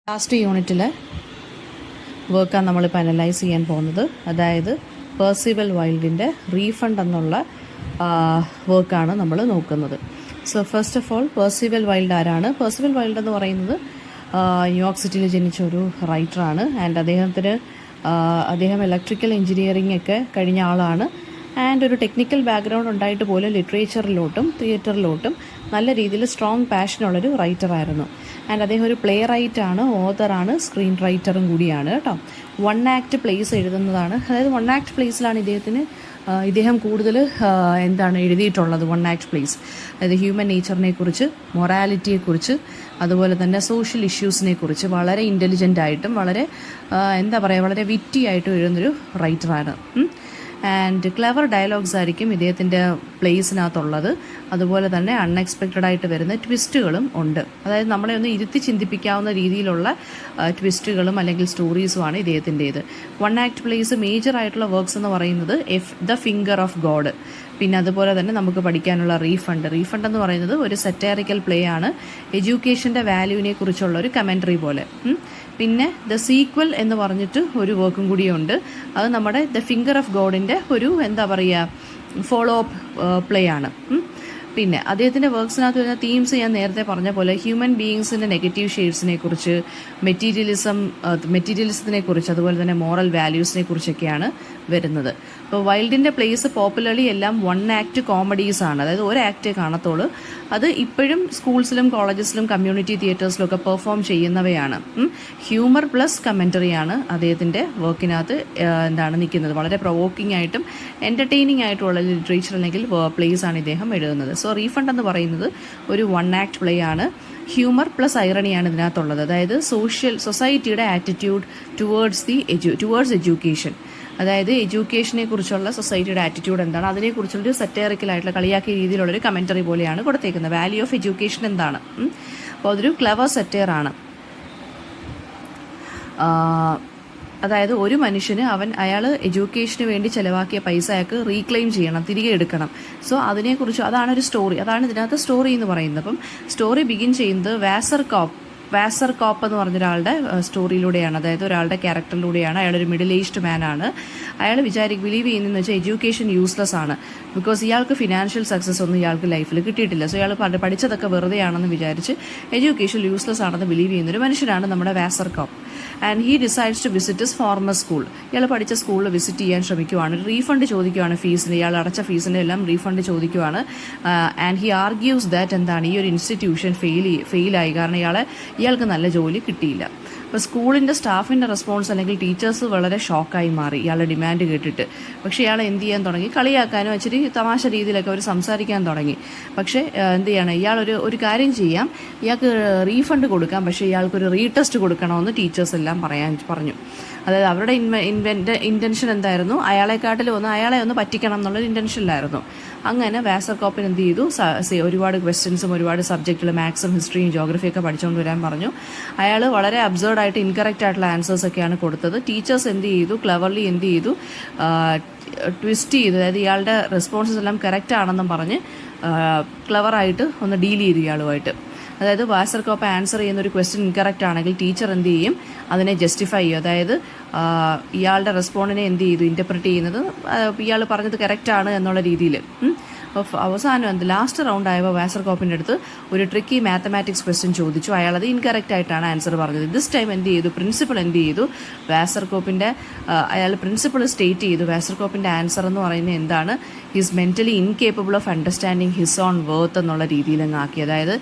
Last യൂണിറ്റിൽ വർക്കാണ് നമ്മളിപ്പോൾ അനലൈസ് ചെയ്യാൻ പോകുന്നത്. അതായത് പെർസിവൽ വൈൽഡിൻ്റെ റീഫണ്ട് എന്നുള്ള വർക്കാണ് നമ്മൾ നോക്കുന്നത്. So first of all Percival wild ആരാണ്? പെർസിവൽ വൈൽഡ് എന്ന് പറയുന്നത് ന്യൂയോർക്ക് സിറ്റിയിൽ ജനിച്ച ഒരു റൈറ്ററാണ്. ആൻഡ് അദ്ദേഹം ഇലക്ട്രിക്കൽ എഞ്ചിനീയറിംഗ് ഒക്കെ കഴിഞ്ഞ ആളാണ്. ആൻഡ് ഒരു ടെക്നിക്കൽ ബാക്ക്ഗ്രൗണ്ട് ഉണ്ടായിട്ട് പോലും ലിറ്ററേച്ചറിലോട്ടും തിയേറ്ററിലോട്ടും നല്ല രീതിയിൽ സ്ട്രോങ് പാഷനുള്ളൊരു റൈറ്ററായിരുന്നു. ആൻഡ് അദ്ദേഹം ഒരു പ്ലേ റൈറ്റാണ്, ഓതറാണ്, സ്ക്രീൻ റൈറ്ററും കൂടിയാണ് കേട്ടോ. വൺ ആക്ട് പ്ലേസ് എഴുതുന്നതാണ്. അതായത് വൺ ആക്ട് പ്ലേസിലാണ് ഇദ്ദേഹം കൂടുതൽ എഴുതിയിട്ടുള്ളത്. വൺ ആക്ട് പ്ലേസ്, അതായത് ഹ്യൂമൻ നേച്ചറിനെ കുറിച്ച്, മൊറാലിറ്റിയെക്കുറിച്ച്, അതുപോലെ തന്നെ സോഷ്യൽ ഇഷ്യൂസിനെ കുറിച്ച് വളരെ ഇൻ്റലിജൻ്റ് ആയിട്ടും വളരെ വളരെ വിറ്റി ആയിട്ടും എഴുതുന്നൊരു റൈറ്ററാണ്. ആൻഡ് ക്ലെവർ ഡയലോഗ്സ് ആയിരിക്കും ഇദ്ദേഹത്തിൻ്റെ പ്ലേസിനകത്തുള്ളത്. അതുപോലെ തന്നെ അൺഎക്സ്പെക്റ്റഡ് ആയിട്ട് വരുന്ന ട്വിസ്റ്റുകളും ഉണ്ട്. അതായത് നമ്മളെ ഒന്ന് ഇരുത്തി ചിന്തിപ്പിക്കാവുന്ന രീതിയിലുള്ള ട്വിസ്റ്റുകളും അല്ലെങ്കിൽ സ്റ്റോറീസുമാണ് ഇദ്ദേഹത്തിൻ്റേത്. വൺ ആക്ട് പ്ലേസ് മേജർ ആയിട്ടുള്ള വർക്ക്സ് എന്ന് പറയുന്നത് ദ ഫിംഗർ ഓഫ് ഗോഡ്. പിന്നെ അതുപോലെ തന്നെ നമുക്ക് പഠിക്കാനുള്ള റീഫണ്ട് എന്ന് പറയുന്നത് ഒരു സറ്റാറിക്കൽ പ്ലേ ആണ്. എഡ്യൂക്കേഷൻ്റെ വാല്യൂവിനെ കുറിച്ചുള്ള ഒരു കമൻട്രി പോലെ. പിന്നെ ദ സീക്വൽ എന്ന് പറഞ്ഞിട്ട് ഒരു വർക്കും കൂടിയുണ്ട്. അത് നമ്മുടെ ദ ഫിംഗർ ഓഫ് ഗോഡിൻ്റെ ഒരു ഫോളോ അപ്പ് പ്ലേ ആണ്. പിന്നെ അദ്ദേഹത്തിൻ്റെ വർക്ക്സിനകത്ത് വരുന്ന തീംസ് ഞാൻ നേരത്തെ പറഞ്ഞ പോലെ ഹ്യൂമൻ ബീയിങ്സിൻ്റെ നെഗറ്റീവ് ഷെയ്ഡ്സിനെ കുറിച്ച്, മെറ്റീരിയലിസത്തിനെ കുറിച്ച്, അതുപോലെ തന്നെ മോറൽ വാല്യൂസിനെ കുറിച്ചൊക്കെയാണ് വരുന്നത്. അപ്പോൾ വൈൽഡിൻ്റെ പ്ലേസ് പോപ്പുലർലി എല്ലാം വൺ ആക്ട് കോമഡീസ് ആണ്. അതായത് ഒരു ആക്റ്റേ കാണത്തുള്ളൂ. അത് ഇപ്പോഴും സ്കൂൾസിലും കോളേജസിലും കമ്മ്യൂണിറ്റി തിയേറ്റേഴ്സിലും ഒക്കെ പെർഫോം ചെയ്യുന്നവയാണ്. ഹ്യൂമർ പ്ലസ് കമൻറ്ററിയാണ് അദ്ദേഹത്തിൻ്റെ വർക്കിനകത്ത് നിൽക്കുന്നത്. വളരെ പ്രൊവോക്കിംഗ് ആയിട്ടും എൻ്റർടൈനിങ് ആയിട്ടുള്ള ലിറ്ററേച്ചർ അല്ലെങ്കിൽ പ്ലേസ് ആണ് ഇദ്ദേഹം എഴുതുന്നത്. സോ റീഫണ്ട് എന്ന് പറയുന്നത് ഒരു വൺ ആക്ട് പ്ലേ ആണ്. ഹ്യൂമർ പ്ലസ് ഐറണിയാണ് ഇതിനകത്തുള്ളത്. അതായത് സൊസൈറ്റിയുടെ ആറ്റിറ്റ്യൂഡ് ടുവേർഡ്സ് എഡ്യൂക്കേഷൻ, അതായത് എഡ്യൂക്കേഷനെ കുറിച്ചുള്ള സൊസൈറ്റിയുടെ ആറ്റിറ്റ്യൂഡ് എന്താണ്, അതിനെക്കുറിച്ചുള്ളൊരു സറ്റേറിക്കലായിട്ടുള്ള കളിയാക്കിയ രീതിയിലുള്ളൊരു കമൻറ്ററി പോലെയാണ് കൊടുത്തേക്കുന്നത്. വാല്യൂ ഓഫ് എഡ്യൂക്കേഷൻ എന്താണ്? അപ്പോൾ അതൊരു ക്ലെവർ സറ്റയറാണ്. അതായത് ഒരു മനുഷ്യന് അയാൾ എഡ്യൂക്കേഷന് വേണ്ടി ചിലവാക്കിയ പൈസ അയാൾക്ക് റീക്ലെയിം ചെയ്യണം, തിരികെ എടുക്കണം. സോ അതിനെക്കുറിച്ച് അതാണ് സ്റ്റോറി. അതാണ് ഇതിനകത്ത് സ്റ്റോറി എന്ന് പറയുന്നത്. അപ്പം സ്റ്റോറി ബിഗിൻ ചെയ്യുന്നത് വാസർ കോപ്പ് എന്ന് പറഞ്ഞൊരാളുടെ സ്റ്റോറിയിലൂടെയാണ്. അതായത് ഒരാളുടെ ക്യാരക്ടറിലൂടെയാണ്. അയാളൊരു മിഡിൽ ഏജ്ഡ് മാൻ ആണ്. അയാൾ ബിലീവ് ചെയ്യുന്നതെന്ന് വെച്ചാൽ എഡ്യൂക്കേഷൻ യൂസ്ലെസ് ആണ്. ബിക്കോസ് ഇയാൾക്ക് ഫിനാൻഷ്യൽ സക്സസ് ഒന്നും ഇയാൾക്ക് ലൈഫിൽ കിട്ടിയിട്ടില്ല. സോ ഇയാൾ പഠിച്ചതൊക്കെ വെറുതെ ആണെന്ന് വിചാരിച്ച് എഡ്യൂക്കേഷൻ യൂസ്ലെസ് ആണെന്ന് ബിലീവ് ചെയ്യുന്നൊരു മനുഷ്യനാണ് നമ്മുടെ വാസർ കോപ്പ്. And he decides to visit his former school. ഇയാൾ പഠിച്ച സ്കൂളിൽ വിസിറ്റ് ചെയ്യാൻ ശ്രമിക്കുവാണ്. റീഫണ്ട് ചോദിക്കുവാണ് ഫീസിന്. ഇയാൾ അടച്ച ഫീസിൻ്റെ എല്ലാം റീഫണ്ട് ചോദിക്കുവാണ്. ആൻഡ് ഹി ആർഗ്യൂസ് ദാറ്റ് ഈ ഒരു ഇൻസ്റ്റിറ്റ്യൂഷൻ ഫെയിലായി, കാരണം ഇയാൾക്ക് നല്ല ജോലി കിട്ടിയില്ല. അപ്പോൾ സ്കൂളിൻ്റെ സ്റ്റാഫിൻ്റെ റെസ്പോൺസ് അല്ലെങ്കിൽ ടീച്ചേഴ്സ് വളരെ ഷോക്കായി മാറി ഇയാളുടെ ഡിമാൻഡ് കേട്ടിട്ട്. പക്ഷേ ഇയാൾ എന്ത് ചെയ്യാൻ തുടങ്ങി? കളിയാക്കാനും ഇച്ചിരി തമാശ രീതിയിലൊക്കെ അവർ സംസാരിക്കാൻ തുടങ്ങി. പക്ഷേ ഇയാൾ ഒരു കാര്യം ചെയ്യാം, ഇയാൾക്ക് റീഫണ്ട് കൊടുക്കാം, പക്ഷേ ഇയാൾക്കൊരു റീടെസ്റ്റ് കൊടുക്കണമെന്ന് ടീച്ചേഴ്സ് എല്ലാം പറഞ്ഞു. അതായത് അവരുടെ ഇൻറ്റൻഷൻ എന്തായിരുന്നു? അയാളെ ഒന്ന് പറ്റിക്കണം എന്നുള്ളൊരു ഇൻറ്റൻഷനിലായിരുന്നു. അങ്ങനെ വാസർ കോപ്പിന് എന്ത് ചെയ്തു? ഒരുപാട് ക്വസ്റ്റ്യൻസും ഒരുപാട് സബ്ജക്റ്റുകൾ, മാത്സും ഹിസ്റ്ററിയും ജോഗ്രഫിയൊക്കെ പഠിച്ചുകൊണ്ട് വരാൻ പറഞ്ഞു. അയാൾ വളരെ അബ്സേർഡ് ആയിട്ട് ഇൻകറക്റ്റ് ആയിട്ടുള്ള ആൻസേഴ്സ് ഒക്കെയാണ് കൊടുത്തത്. ടീച്ചേഴ്സ് എന്ത് ചെയ്തു? ക്ലെവർലി എന്ത് ചെയ്തു? ട്വിസ്റ്റ് ചെയ്തു. അതായത് ഇയാളുടെ റെസ്പോൺസസ് എല്ലാം കറക്റ്റ് ആണെന്നും പറഞ്ഞ് ക്ലെവറായിട്ട് ഒന്ന് ഡീൽ ചെയ്തു ഇയാളുമായിട്ട്. അതായത് വാസർ കോപ്പ് ആൻസർ ചെയ്യുന്ന ഒരു ക്വസ്റ്റ്യൻ ഇൻകറക്റ്റ് ആണെങ്കിൽ ടീച്ചർ എന്ത് ചെയ്യും? അതിനെ ജസ്റ്റിഫൈ ചെയ്യും. അതായത് ഇയാളുടെ റെസ്പോണ്ടിനെ എന്ത് ചെയ്തു? ഇൻ്റർപ്രറ്റ് ചെയ്യുന്നത് ഇയാൾ പറഞ്ഞത് കറക്റ്റാണ് എന്നുള്ള രീതിയിൽ. അവസാനം ലാസ്റ്റ് റൗണ്ട് ആയപ്പോൾ വാസർ കോപ്പിൻ്റെ അടുത്ത് ഒരു ട്രിക്കി മാത്തമാറ്റിക്സ് ക്വസ്റ്റ്യൻ ചോദിച്ചു. അയാളത് ഇൻകറക്റ്റ് ആയിട്ടാണ് ആൻസർ പറഞ്ഞത്. ദിസ് ടൈം എന്ത് ചെയ്തു? പ്രിൻസിപ്പൾ എന്ത് ചെയ്തു? പ്രിൻസിപ്പൾ സ്റ്റേറ്റ് ചെയ്തു വാസർ കോപ്പിൻ്റെ ആൻസർ എന്ന് പറയുന്നത് എന്താണ്? His mentally incapable of understanding his own worth എന്നുള്ള രീതിയിലങ്ങ് ആക്കി. അതായത്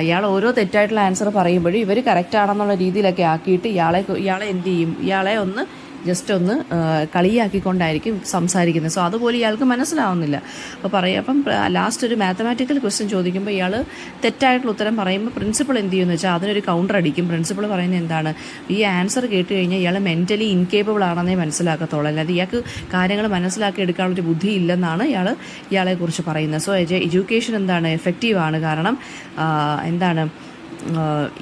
ഇയാൾ ഓരോ തെറ്റായിട്ടുള്ള ആൻസർ പറയുമ്പോഴും ഇവർ കറക്റ്റ് ആണെന്നുള്ള രീതിയിലൊക്കെ ആക്കിയിട്ട് ഇയാളെ എന്ത് ചെയ്യും? ഇയാളെ ജസ്റ്റ് ഒന്ന് കളിയാക്കിക്കൊണ്ടായിരിക്കും സംസാരിക്കുന്നത്. സോ അതുപോലെ ഇയാൾക്ക് മനസ്സിലാവുന്നില്ല. അപ്പം ലാസ്റ്റ് ഒരു മാത്തമാറ്റിക്കൽ ക്വസ്റ്റ്യൻ ചോദിക്കുമ്പോൾ ഇയാൾ തെറ്റായിട്ടുള്ള ഉത്തരം പറയുമ്പോൾ പ്രിൻസിപ്പൾ എന്ത് ചെയ്യുമെന്ന് വെച്ചാൽ അതിനൊരു കൗണ്ടർ അടിക്കും. പ്രിൻസിപ്പൾ പറയുന്നത് എന്താണ്? ഈ ആൻസർ കേട്ട് കഴിഞ്ഞാൽ ഇയാൾ മെൻ്റലി ഇൻകേപ്പബിൾ ആണെന്നേ മനസ്സിലാക്കത്തുള്ളൂ, അല്ലാതെ ഇയാൾക്ക് കാര്യങ്ങൾ മനസ്സിലാക്കി എടുക്കാനുള്ളൊരു ബുദ്ധി ഇല്ലെന്നാണ് ഇയാളെക്കുറിച്ച് പറയുന്നത്. സോ എഡ്യൂക്കേഷൻ എഫക്റ്റീവാണ്. കാരണം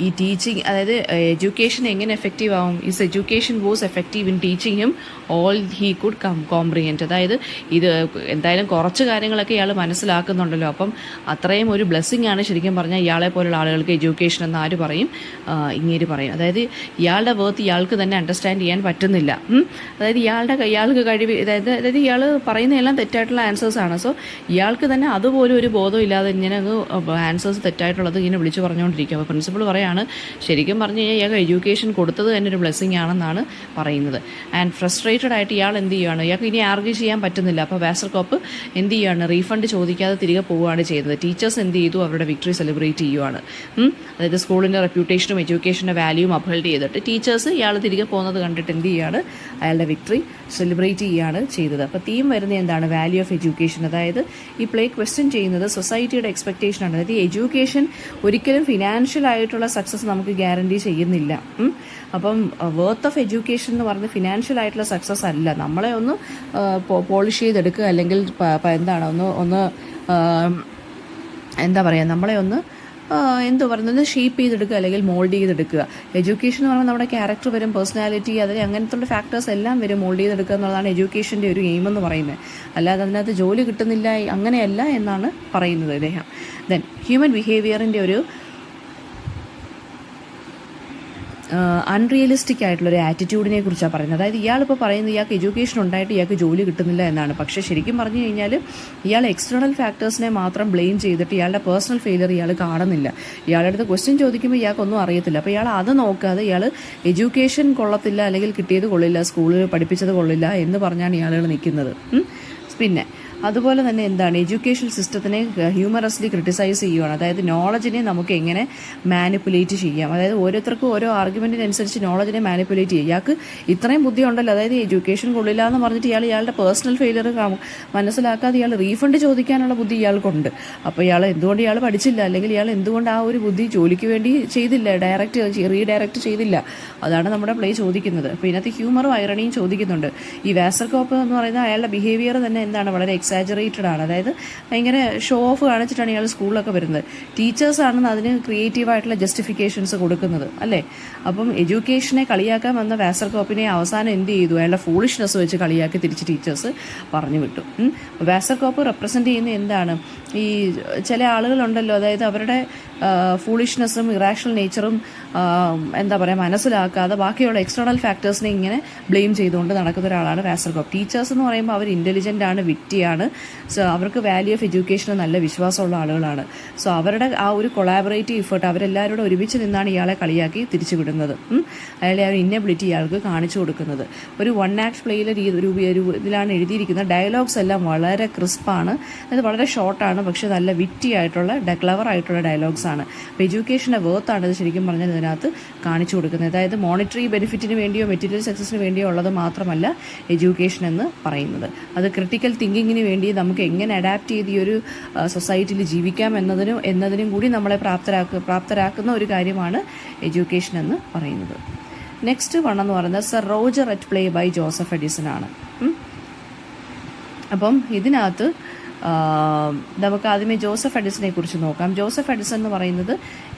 ഈ ടീച്ചിങ്, അതായത് എഡ്യൂക്കേഷൻ എങ്ങനെ എഫക്റ്റീവ് ആവും, is education was effective in teaching him all he could comprehend. അതായത് ഇത് എന്തായാലും കുറച്ച് കാര്യങ്ങളൊക്കെ ഇയാൾ മനസ്സിലാക്കുന്നുണ്ടല്ലോ, അപ്പം അത്രയും ഒരു ബ്ലെസ്സിങ് ആണ് ശരിക്കും പറഞ്ഞാൽ ഇയാളെ പോലുള്ള ആളുകൾക്ക് എഡ്യൂക്കേഷൻ എന്ന് ആര് പറയും, ഇങ്ങേര് പറയും. അതായത് ഇയാളുടെ വേർത്ത് ഇയാൾക്ക് തന്നെ അണ്ടർസ്റ്റാൻഡ് ചെയ്യാൻ പറ്റുന്നില്ല. അതായത് ഇയാൾക്ക് കഴിവ്, അതായത് ഇയാൾ പറയുന്നതെല്ലാം തെറ്റായിട്ടുള്ള ആൻസേഴ്സാണ്. സോ ഇയാൾക്ക് തന്നെ അതുപോലും ഒരു ബോധം ഇല്ലാതെ ഇങ്ങനെ ആൻസേഴ്സ് തെറ്റായിട്ടുള്ളത് ഇങ്ങനെ വിളിച്ചു പറഞ്ഞുകൊണ്ടിരിക്കും. അപ്പോൾ പ്രിൻസിപ്പൾ പറയാണ് ശരിക്കും പറഞ്ഞു കഴിഞ്ഞാൽ ഇയാൾക്ക് എഡ്യൂക്കേഷൻ കൊടുത്തത് തന്നെ ഒരു ബ്ലെസ്സിങ് ആണെന്നാണ് പറയുന്നത്. ആൻഡ് ഫ്രസ്ട്രേറ്റഡ് ആയിട്ട് ഇയാൾ എന്ത് ചെയ്യുകയാണ്, ഇയാൾക്ക് ഇനി ആർഗ്യൂ ചെയ്യാൻ പറ്റുന്നില്ല. അപ്പോൾ വാസർകോപ്പ് എന്ത് ചെയ്യുകയാണ്, റീഫണ്ട് ചോദിക്കാതെ തിരികെ പോവുകയാണ് ചെയ്യുന്നത്. ടീച്ചേഴ്സ് എന്ത് ചെയ്തു, അവരുടെ വിക്ടറി സെലിബ്രേറ്റ് ചെയ്യുവാണ്. അതായത് സ്കൂളിൻ്റെ റെപ്യൂട്ടേഷനും എഡ്യൂക്കേഷൻ്റെ വാല്യൂവും അപ്ഹോൾഡ് ചെയ്തിട്ട് ടീച്ചേഴ്സ് ഇയാൾ തിരികെ പോകുന്നത് കണ്ടിട്ട് എന്ത് ചെയ്യുകയാണ്, അയാളുടെ വിക്ടറി സെലിബ്രേറ്റ് ചെയ്യുകയാണ് ചെയ്തത്. അപ്പോൾ തീം വരുന്നത് എന്താണ്, വാല്യൂ ഓഫ് എഡ്യൂക്കേഷൻ. അതായത് ഈ പ്ലേ ക്വസ്റ്റ്യൻ ചെയ്യുന്നത് സൊസൈറ്റിയുടെ എക്സ്പെക്റ്റേഷനാണ്. അതായത് എഡ്യൂക്കേഷൻ ഒരിക്കലും ഫിനാൻഷ്യൽ ആയിട്ടുള്ള സക്സസ് നമുക്ക് ഗ്യാരണ്ടി ചെയ്യുന്നില്ല. അപ്പം വർത്ത് ഓഫ് എഡ്യൂക്കേഷൻ എന്ന് പറഞ്ഞ് ഫിനാൻഷ്യൽ ആയിട്ടുള്ള സക്സസ് അല്ല. നമ്മളെ ഒന്ന് പോളിഷ് ചെയ്തെടുക്കുക, അല്ലെങ്കിൽ എന്താണ് ഒന്ന് എന്താ പറയുക, നമ്മളെ ഒന്ന് പറയുന്നത് ഷേപ്പ് ചെയ്തെടുക്കുക, അല്ലെങ്കിൽ മോൾഡ് ചെയ്തെടുക്കുക. എഡ്യൂക്കേഷൻ എന്ന് പറയുമ്പോൾ നമ്മുടെ ക്യാരക്ടർ വരും, പേഴ്സണാലിറ്റി, അതിൽ അങ്ങനത്തെ ഫാക്ടേഴ്സ് എല്ലാം വരും. മോൾഡ് ചെയ്തെടുക്കുക എന്നുള്ളതാണ് എഡ്യൂക്കേഷൻ്റെ ഒരു എയിം എന്ന് പറയുന്നത്. അല്ലാതെ അതിനകത്ത് ജോലി കിട്ടുന്നില്ല അങ്ങനെയല്ല എന്നാണ് പറയുന്നത് അദ്ദേഹം. ദെൻ ഹ്യൂമൻ ബിഹേവിയറിൻ്റെ ഒരു അൺറിയലിസ്റ്റിക് ആയിട്ടുള്ളൊരു ആറ്റിറ്റ്യൂഡിനെ കുറിച്ചാണ് പറയുന്നത്. അതായത് ഇയാളിപ്പോൾ പറയുന്നത് ഇയാൾക്ക് എഡ്യൂക്കേഷൻ ഉണ്ടായിട്ട് ഇയാൾക്ക് ജോലി കിട്ടുന്നില്ല എന്നാണ്. പക്ഷേ ശരിക്കും പറഞ്ഞു കഴിഞ്ഞാൽ ഇയാൾ എക്സ്റ്റേണൽ ഫാക്ടേഴ്സിനെ മാത്രം ബ്ലെയിം ചെയ്തിട്ട് ഇയാളുടെ പേഴ്സണൽ ഫെയിലിയർ ഇയാൾ കാണുന്നില്ല. ഇയാളുടെ അടുത്ത് ക്വസ്റ്റ്യൻ ചോദിക്കുമ്പോൾ ഇയാൾക്കൊന്നും അറിയത്തില്ല. അപ്പോൾ ഇയാൾ അത് നോക്കാതെ ഇയാൾ എഡ്യൂക്കേഷൻ കൊള്ളത്തില്ല, അല്ലെങ്കിൽ കിട്ടിയത് കൊള്ളില്ല, സ്കൂളിൽ പഠിപ്പിച്ചത് കൊള്ളില്ല എന്ന് പറഞ്ഞാണ് ഇയാളുകൾ നിൽക്കുന്നത്. പിന്നെ അതുപോലെ തന്നെ എന്താണ്, എഡ്യൂക്കേഷൻ സിസ്റ്റത്തിനെ ഹ്യൂമറസ്ലി ക്രിട്ടിസൈസ് ചെയ്യുകയാണ്. അതായത് നോളജിനെ നമുക്ക് എങ്ങനെ മാനിപ്പുലേറ്റ് ചെയ്യാം, അതായത് ഓരോരുത്തർക്കും ഓരോ ആർഗ്യുമെൻറ്റിനനുസരിച്ച് നോളജിനെ മാനിപ്പുലേറ്റ് ചെയ്യുക. ഇയാൾക്ക് ഇത്രയും ബുദ്ധി ഉണ്ടല്ലോ, അതായത് എഡ്യൂക്കേഷൻ കൊള്ളില്ല എന്ന് പറഞ്ഞിട്ട് ഇയാളുടെ പേഴ്സണൽ ഫെയിലിയർ മനസ്സിലാക്കാതെ ഇയാൾ റീഫണ്ട് ചോദിക്കാനുള്ള ബുദ്ധി ഇയാൾക്കുണ്ട്. അപ്പോൾ എന്തുകൊണ്ട് ഇയാൾ പഠിച്ചില്ല, അല്ലെങ്കിൽ ഇയാൾ എന്തുകൊണ്ട് ആ ഒരു ബുദ്ധി ജോലിക്ക് വേണ്ടി ചെയ്തില്ല, റീഡയറക്റ്റ് ചെയ്തില്ല, അതാണ് നമ്മുടെ പ്ലേ ചോദിക്കുന്നത്. അപ്പോൾ ഇതിനകത്ത് ഹ്യൂമറും ഐറണിയും ചോദിക്കുന്നുണ്ട്. ഈ വാസർകോപ്പ് എന്ന് പറയുന്നത് അയാളുടെ ബിഹേവിയർ തന്നെ എന്താണ്, വളരെ എക്സാജറേറ്റഡ് ആണ്. അതായത് ഭയങ്കര ഷോ ഓഫ് കാണിച്ചിട്ടാണ് ഇയാൾ സ്കൂളിലൊക്കെ വരുന്നത്. ടീച്ചേഴ്സാണെന്ന് അതിന് ക്രിയേറ്റീവായിട്ടുള്ള ജസ്റ്റിഫിക്കേഷൻസ് കൊടുക്കുന്നത് അല്ലേ. അപ്പം എഡ്യൂക്കേഷനെ കളിയാക്കാൻ വന്ന വാസർകോപ്പിനെ അവസാനം എന്ത് ചെയ്തു, അയാളുടെ ഫൂളിഷ്നെസ് വെച്ച് കളിയാക്കി തിരിച്ച് ടീച്ചേഴ്സ് പറഞ്ഞു വിട്ടു. വാസർകോപ്പ് റെപ്രസെൻ്റ് ചെയ്യുന്ന എന്താണ്, ഈ ചില ആളുകളുണ്ടല്ലോ, അതായത് അവരുടെ ഫൂളിഷ്നെസ്സും ഇറാഷണൽ നേച്ചറും എന്താ പറയുക മനസ്സിലാക്കാതെ ബാക്കിയുള്ള എക്സ്റ്റേണൽ ഫാക്ടേഴ്സിനെ ഇങ്ങനെ ബ്ലെയിം ചെയ്തുകൊണ്ട് നടക്കുന്ന ഒരാളാണ് വാസർകോപ്പ്. ടീച്ചേഴ്സ് എന്ന് പറയുമ്പോൾ അവർ ഇൻ്റലിജൻ്റ് ആണ്, വിറ്റിയാണ്. സോ അവർക്ക് വാല്യൂ ഓഫ് എഡ്യൂക്കേഷന് നല്ല വിശ്വാസമുള്ള ആളുകളാണ്. സോ അവരുടെ ആ ഒരു കൊളാബറേറ്റീവ് എഫേർട്ട്, അവരെല്ലാവരോടും ഒരുമിച്ച് നിന്നാണ് ഇയാളെ കളിയാക്കി തിരിച്ചു വിടുന്നത്. അയാളെ ആ ഒരു ഇന്നബിലിറ്റി ഇയാൾക്ക് കാണിച്ചു കൊടുക്കുന്നത്. ഒരു വൺ ആക്ട് പ്ലേയിലെ ഇതിലാണ് എഴുതിയിരിക്കുന്നത്. ഡയലോഗ്സ് എല്ലാം വളരെ ക്രിസ്പാണ്, അത് വളരെ ഷോർട്ടാണ്, പക്ഷേ നല്ല വിറ്റി ആയിട്ടുള്ള ക്ലവർ ആയിട്ടുള്ള ഡയലോഗ്സ് ആണ്. അപ്പോൾ എഡ്യൂക്കേഷൻ്റെ വേർത്താണ് ഇത് ശരിക്കും പറഞ്ഞാൽ ഇതിനകത്ത് കാണിച്ചു കൊടുക്കുന്നത്. അതായത് മോണിറ്ററി ബെനിഫിറ്റിന് വേണ്ടിയോ മെറ്റീരിയൽ സക്സസിന് വേണ്ടിയോ ഉള്ളത് മാത്രമല്ല എഡ്യൂക്കേഷൻ എന്ന് പറയുന്നത്. അത് ക്രിട്ടിക്കൽ തിങ്കിങ്ങിന് വേണ്ടി നമുക്ക് എങ്ങനെ അഡാപ്റ്റ് ചെയ്ത് ഈ ഒരു സൊസൈറ്റിയിൽ ജീവിക്കാം എന്നതിനും കൂടി നമ്മളെ പ്രാപ്തരാക്കുന്ന ഒരു കാര്യമാണ് എഡ്യൂക്കേഷൻ എന്ന് പറയുന്നത്. നെക്സ്റ്റ് വൺ എന്ന് പറയുന്നത് Sir Roger at play by Joseph Addison ആണ്. അപ്പം ഇതിനകത്ത് നമുക്ക് ആദ്യമേ ജോസഫ് എഡിസനെ കുറിച്ച് നോക്കാം. ജോസഫ് എഡിസൺ എന്ന് പറയുന്നത്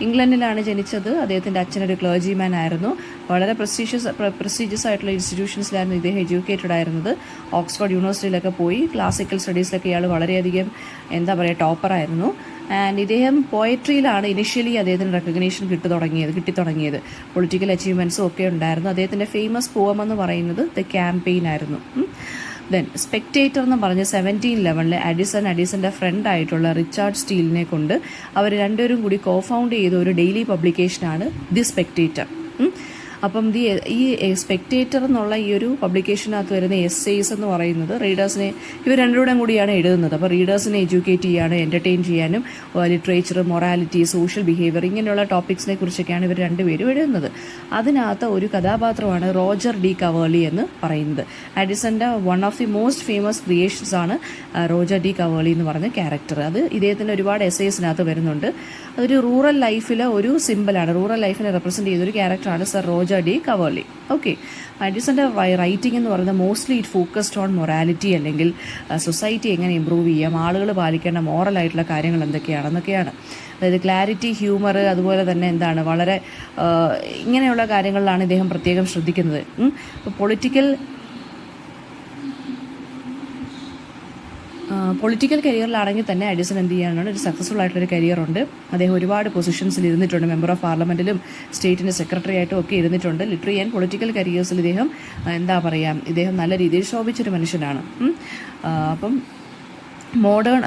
ഇംഗ്ലണ്ടിലാണ് ജനിച്ചത്. അദ്ദേഹത്തിൻ്റെ അച്ഛനൊരു ക്ലർജിമാൻ ആയിരുന്നു. വളരെ പ്രസ്റ്റീജിയസ് ആയിട്ടുള്ള ഇൻസ്റ്റിറ്റ്യൂഷൻസിലായിരുന്നു ഇദ്ദേഹം എഡ്യൂക്കേറ്റഡ് ആയിരുന്നത്. ഓക്സ്ഫോർഡ് യൂണിവേഴ്സിറ്റിയിലൊക്കെ പോയി ക്ലാസിക്കൽ സ്റ്റഡീസിലൊക്കെ ഇയാൾ വളരെയധികം ടോപ്പറായിരുന്നു. ആൻഡ് ഇദ്ദേഹം പോയട്രിയിലാണ് ഇനിഷ്യലി അദ്ദേഹത്തിന് റെക്കഗ്നേഷൻ കിട്ടി തുടങ്ങിയത്. പൊളിറ്റിക്കൽ അച്ചീവ്മെൻറ്റ്സും ഒക്കെ ഉണ്ടായിരുന്നു. അദ്ദേഹത്തിൻ്റെ ഫേമസ് പോം എന്ന് പറയുന്നത് ദ ക്യാമ്പയിൻ ആയിരുന്നു. ദെൻ സ്പെക്ടേറ്റർ എന്ന് പറഞ്ഞ് 1711 അഡിസൻ്റെ ഫ്രണ്ട് ആയിട്ടുള്ള റിച്ചാർഡ് സ്റ്റീലിനെ കൊണ്ട് അവർ രണ്ടുപേരും കൂടി കോഫൗണ്ട് ചെയ്ത ഒരു ഡെയിലി പബ്ലിക്കേഷനാണ് ദി സ്പെക്ടേറ്റർ. അപ്പം ഈ സ്പെക്ടേറ്റർ എന്നുള്ള ഈ ഒരു പബ്ലിക്കേഷനകത്ത് വരുന്ന എസ്സേസ് എന്ന് പറയുന്നത് റീഡേഴ്സിനെ ഇവർ രണ്ടുകൂടെ കൂടിയാണ് എഴുതുന്നത്. അപ്പോൾ റീഡേഴ്സിനെ എഡ്യൂക്കേറ്റ് ചെയ്യാനും എൻ്റർടൈൻ ചെയ്യാനും ലിറ്ററേച്ചർ, മൊറാലിറ്റി, സോഷ്യൽ ബിഹേവിയർ ഇങ്ങനെയുള്ള ടോപ്പിക്സിനെ കുറിച്ചൊക്കെയാണ് ഇവർ രണ്ടുപേരും എഴുതുന്നത്. അതിനകത്ത് ഒരു കഥാപാത്രമാണ് റോജർ ഡി കവേർലി എന്ന് പറയുന്നത്. അഡിസൻ്റെ one of the most famous creations ആണ് റോജർ ഡി കവേർലി എന്ന് പറഞ്ഞ ക്യാരക്ടർ. അത് ഇദ്ദേഹത്തിൻ്റെ ഒരുപാട് എസ്സേസിനകത്ത് വരുന്നുണ്ട്. അതൊരു റൂറൽ ലൈഫിലെ ഒരു സിമ്പിളാണ്. റൂറൽ ലൈഫിനെ റെപ്രസെൻറ്റ് ചെയ്തൊരു ക്യാരക്ടറാണ് സർ റോജർ റോജ ഡി കവേർലി. ഓക്കെ, എഡിസന്റെ റൈറ്റിംഗ് എന്ന് പറയുന്നത് mostly it focused on morality, അല്ലെങ്കിൽ സൊസൈറ്റി എങ്ങനെ ഇമ്പ്രൂവ് ചെയ്യാം, ആളുകൾ പാലിക്കേണ്ട മോറലായിട്ടുള്ള കാര്യങ്ങൾ എന്തൊക്കെയാണെന്നൊക്കെയാണ്. അതായത് ക്ലാരിറ്റി, ഹ്യൂമർ, അതുപോലെ തന്നെ എന്താണ് വളരെ ഇങ്ങനെയുള്ള കാര്യങ്ങളിലാണ് ഇദ്ദേഹം പ്രത്യേകം ശ്രദ്ധിക്കുന്നത്. പൊളിറ്റിക്കൽ കരിയറിലാണെങ്കിൽ തന്നെ എഡിസൺ എന്ത് ചെയ്യാനാണ്, ഒരു സക്സസ്ഫുൾ ആയിട്ടുള്ളൊരു കരിയറുണ്ട്. അദ്ദേഹം ഒരുപാട് പൊസിഷൻസിൽ ഇരുന്നിട്ടുണ്ട്. മെമ്പർ ഓഫ് പാർലമെൻറ്റിലും സ്റ്റേറ്റിൻ്റെ സെക്രട്ടറി ആയിട്ടും ഒക്കെ ഇരുന്നിട്ടുണ്ട്. ലിറ്റററി ആൻഡ് പൊളിറ്റിക്കൽ കരിയേഴ്സിൽ ഇദ്ദേഹം ഇദ്ദേഹം നല്ല രീതിയിൽ ശോഭിച്ചൊരു മനുഷ്യനാണ്. അപ്പം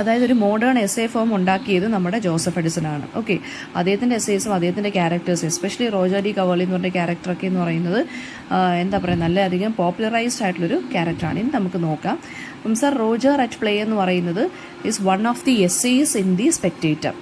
അതായത് ഒരു മോഡേൺ എസ്സേ ഫോം ഉണ്ടാക്കിയത് നമ്മുടെ ജോസഫ് എഡിസൺ ആണ്. ഓക്കെ, അദ്ദേഹത്തിൻ്റെ എസ്സേസും അദ്ദേഹത്തിൻ്റെ characters, especially Roja de Coverley എന്ന് പറഞ്ഞ ക്യാരക്ടറൊക്കെ എന്ന് പറയുന്നത് നല്ല അധികം പോപ്പുലറൈസ്ഡ് ആയിട്ടുള്ളൊരു ക്യാരക്ടറാണ്. ഇനി നമുക്ക് നോക്കാം. സർ റോജർ അറ്റ് പ്ലേ എന്ന് പറയുന്നത് is one of the essays in the Spectator.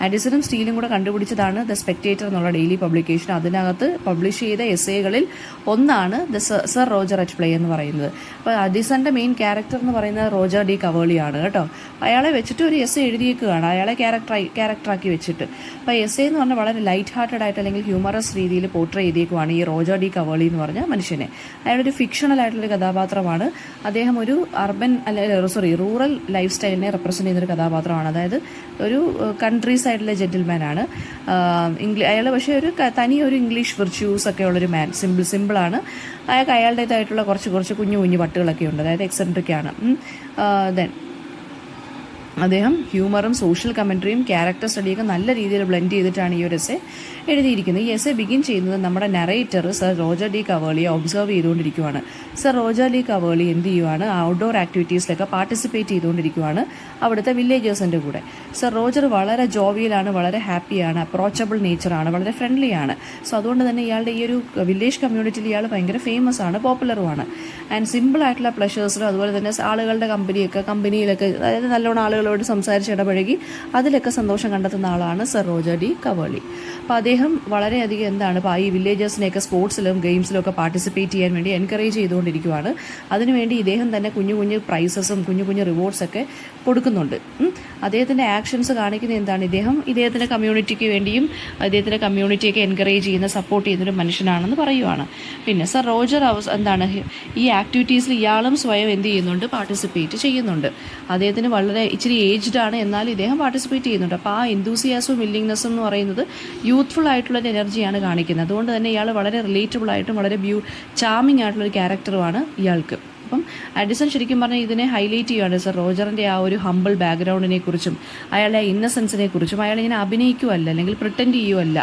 എഡിസണും സ്റ്റീലും കൂടെ കണ്ടുപിടിച്ചതാണ് ദ സ്പെക്ടേറ്റർ എന്നുള്ള ഡെയിലി പബ്ലിക്കേഷൻ. അതിനകത്ത് പബ്ലിഷ് ചെയ്ത എസ്സേകളിൽ ഒന്നാണ് the sir Roger at play എന്ന് പറയുന്നത്. അപ്പോൾ എഡിസന്റെ മെയിൻ ക്യാരക്ടർ എന്ന് പറയുന്നത് റോജർ ഡി കവേർലിയാണ് കേട്ടോ. അയാളെ വെച്ചിട്ട് ഒരു എസ്സേ എഴുതിയേക്കുകയാണ്, അയാളെ ക്യാരക്ടറാക്കി വെച്ചിട്ട്. അപ്പോൾ എസ്സേ എന്ന് പറഞ്ഞാൽ വളരെ ലൈറ്റ് ഹാർട്ടഡ് ആയിട്ട് അല്ലെങ്കിൽ ഹ്യൂമറസ് രീതിയിൽ പോർട്രേ ചെയ്തേക്കുവാണ് ഈ റോജർ ഡി കവേർലി എന്ന് പറഞ്ഞ മനുഷ്യനെ. അയാളൊരു ഫിക്ഷണൽ ആയിട്ടുള്ളൊരു കഥാപാത്രമാണ്. അദ്ദേഹം ഒരു റൂറൽ ലൈഫ് സ്റ്റൈലിനെ റെപ്രസെന്റ് ചെയ്യുന്നൊരു കഥാപാത്രമാണ്. അതായത് ഒരു കൺട്രി സൈഡിലെ ജെന്റിൽമാൻ ആണ് അയാൾ. പക്ഷേ ഒരു ഇംഗ്ലീഷ് വിർച്യൂസ് ഒക്കെ ഉള്ളൊരു മാൻ, സിമ്പിളാണ്. അയാളുടേതായിട്ടുള്ള കുറച്ച് കുഞ്ഞു പട്ടുകളൊക്കെ ഉണ്ട്. അതായത് എക്സെൻട്രിക് ആണ്. ദെൻ അദ്ദേഹം ഹ്യൂമറും സോഷ്യൽ കമൻട്രിയും ക്യാരക്ടർ സ്റ്റഡിയൊക്കെ നല്ല രീതിയിൽ ബ്ലെൻഡ് ചെയ്തിട്ടാണ് ഈ ഒരു എസ്സേ എഴുതിയിരിക്കുന്നത്. ഈ എസ്സേ ബിഗിൻ ചെയ്യുന്നത് നമ്മുടെ നറേറ്റർ സർ റോജർ ഡി കവേർലിയെ ഒബ്സർവ് ചെയ്തുകൊണ്ടിരിക്കുവാണ്. സർ റോജർ ഡി കവേർലി എന്ത് ചെയ്യുവാണ്, ഔട്ട്ഡോർ ആക്ടിവിറ്റീസിലൊക്കെ പാർട്ടിസിപ്പേറ്റ് ചെയ്തുകൊണ്ടിരിക്കുവാണ് അവിടുത്തെ വില്ലേജേഴ്സിൻ്റെ കൂടെ. സർ റോജർ വളരെ ജോവിയലാണ്, വളരെ ഹാപ്പിയാണ്, അപ്രോച്ചബിൾ നേച്ചറാണ്, വളരെ ഫ്രണ്ട്ലി ആണ്. സോ അതുകൊണ്ട് തന്നെ ഇയാളുടെ ഈ ഒരു വില്ലേജ് കമ്മ്യൂണിറ്റിയിൽ ഇയാൾ ഭയങ്കര ഫേമസ് ആണ്, പോപ്പുലറുമാണ്. ആൻഡ് സിമ്പിൾ ആയിട്ടുള്ള പ്ലഷേഴ്സിലും അതുപോലെ തന്നെ ആളുകളുടെ കമ്പനിയിലൊക്കെ അതായത് നല്ലോണം ആളുകളോട് സംസാരിച്ച് ഇടപഴകി അതിലൊക്കെ സന്തോഷം കണ്ടെത്തുന്ന ആളാണ് സർ റോജർ ഡി കവേർലി. അപ്പോൾ അദ്ദേഹം വളരെയധികം ഈ വില്ലേജേഴ്സിനെയൊക്കെ സ്പോർട്സിലും ഗെയിംസിലും ഒക്കെ പാർട്ടിസിപ്പേറ്റ് ചെയ്യാൻ വേണ്ടി എൻകറേജ് ചെയ്തുകൊണ്ടിരിക്കുകയാണ്. അതിനുവേണ്ടി ഇദ്ദേഹം തന്നെ കുഞ്ഞു പ്രൈസസും കുഞ്ഞു റിവാർഡ്സ് ഒക്കെ കൊടുക്കുന്നുണ്ട്. അദ്ദേഹത്തിൻ്റെ ആക്ഷൻസ് കാണിക്കുന്ന ഇദ്ദേഹത്തിൻ്റെ കമ്മ്യൂണിറ്റിക്ക് വേണ്ടിയും അദ്ദേഹത്തിൻ്റെ കമ്മ്യൂണിറ്റിയൊക്കെ എൻകറേജ് ചെയ്യുന്ന, സപ്പോർട്ട് ചെയ്യുന്നൊരു മനുഷ്യനാണെന്ന് പറയുവാണ്. പിന്നെ സർ റോജർ ഈ ആക്ടിവിറ്റീസിൽ ഇയാളും സ്വയം എന്ത് ചെയ്യുന്നുണ്ട്, പാർട്ടിസിപ്പേറ്റ് ചെയ്യുന്നുണ്ട്. അദ്ദേഹത്തിന് വളരെ ഇച്ചിരി ഏജ്ഡ് ആണ്, എന്നാലും ഇദ്ദേഹം പാർട്ടിസിപ്പേറ്റ് ചെയ്യുന്നുണ്ട്. അപ്പോൾ ആ എന്തൂസിയാസവും വില്ലിങ്നെസ്സും എന്ന് പറയുന്നത് യൂത്ത്ഫുൾ ആയിട്ടുള്ളൊരു എനർജിയാണ് കാണിക്കുന്നത്. അതുകൊണ്ട് തന്നെ ഇയാൾ വളരെ റിലേറ്റബിൾ ആയിട്ടും വളരെ ചാമിങ് ആയിട്ടുള്ളൊരു ക്യാരക്ടറുമാണ് ഇയാൾക്ക്. അപ്പം എഡിസൺ ശരിക്കും പറഞ്ഞാൽ ഇതിനെ ഹൈലൈറ്റ് ചെയ്യുകയാണ് സർ റോജറിൻ്റെ ആ ഒരു ഹംബിൾ ബാക്ക്ഗ്രൗണ്ടിനെ കുറിച്ചും അയാളുടെ ഇന്നസെൻസിനെ കുറിച്ചും. അയാളിങ്ങനെ അഭിനയിക്കുമല്ല അല്ലെങ്കിൽ പ്രിട്ടൻഡ് ചെയ്യുമല്ല.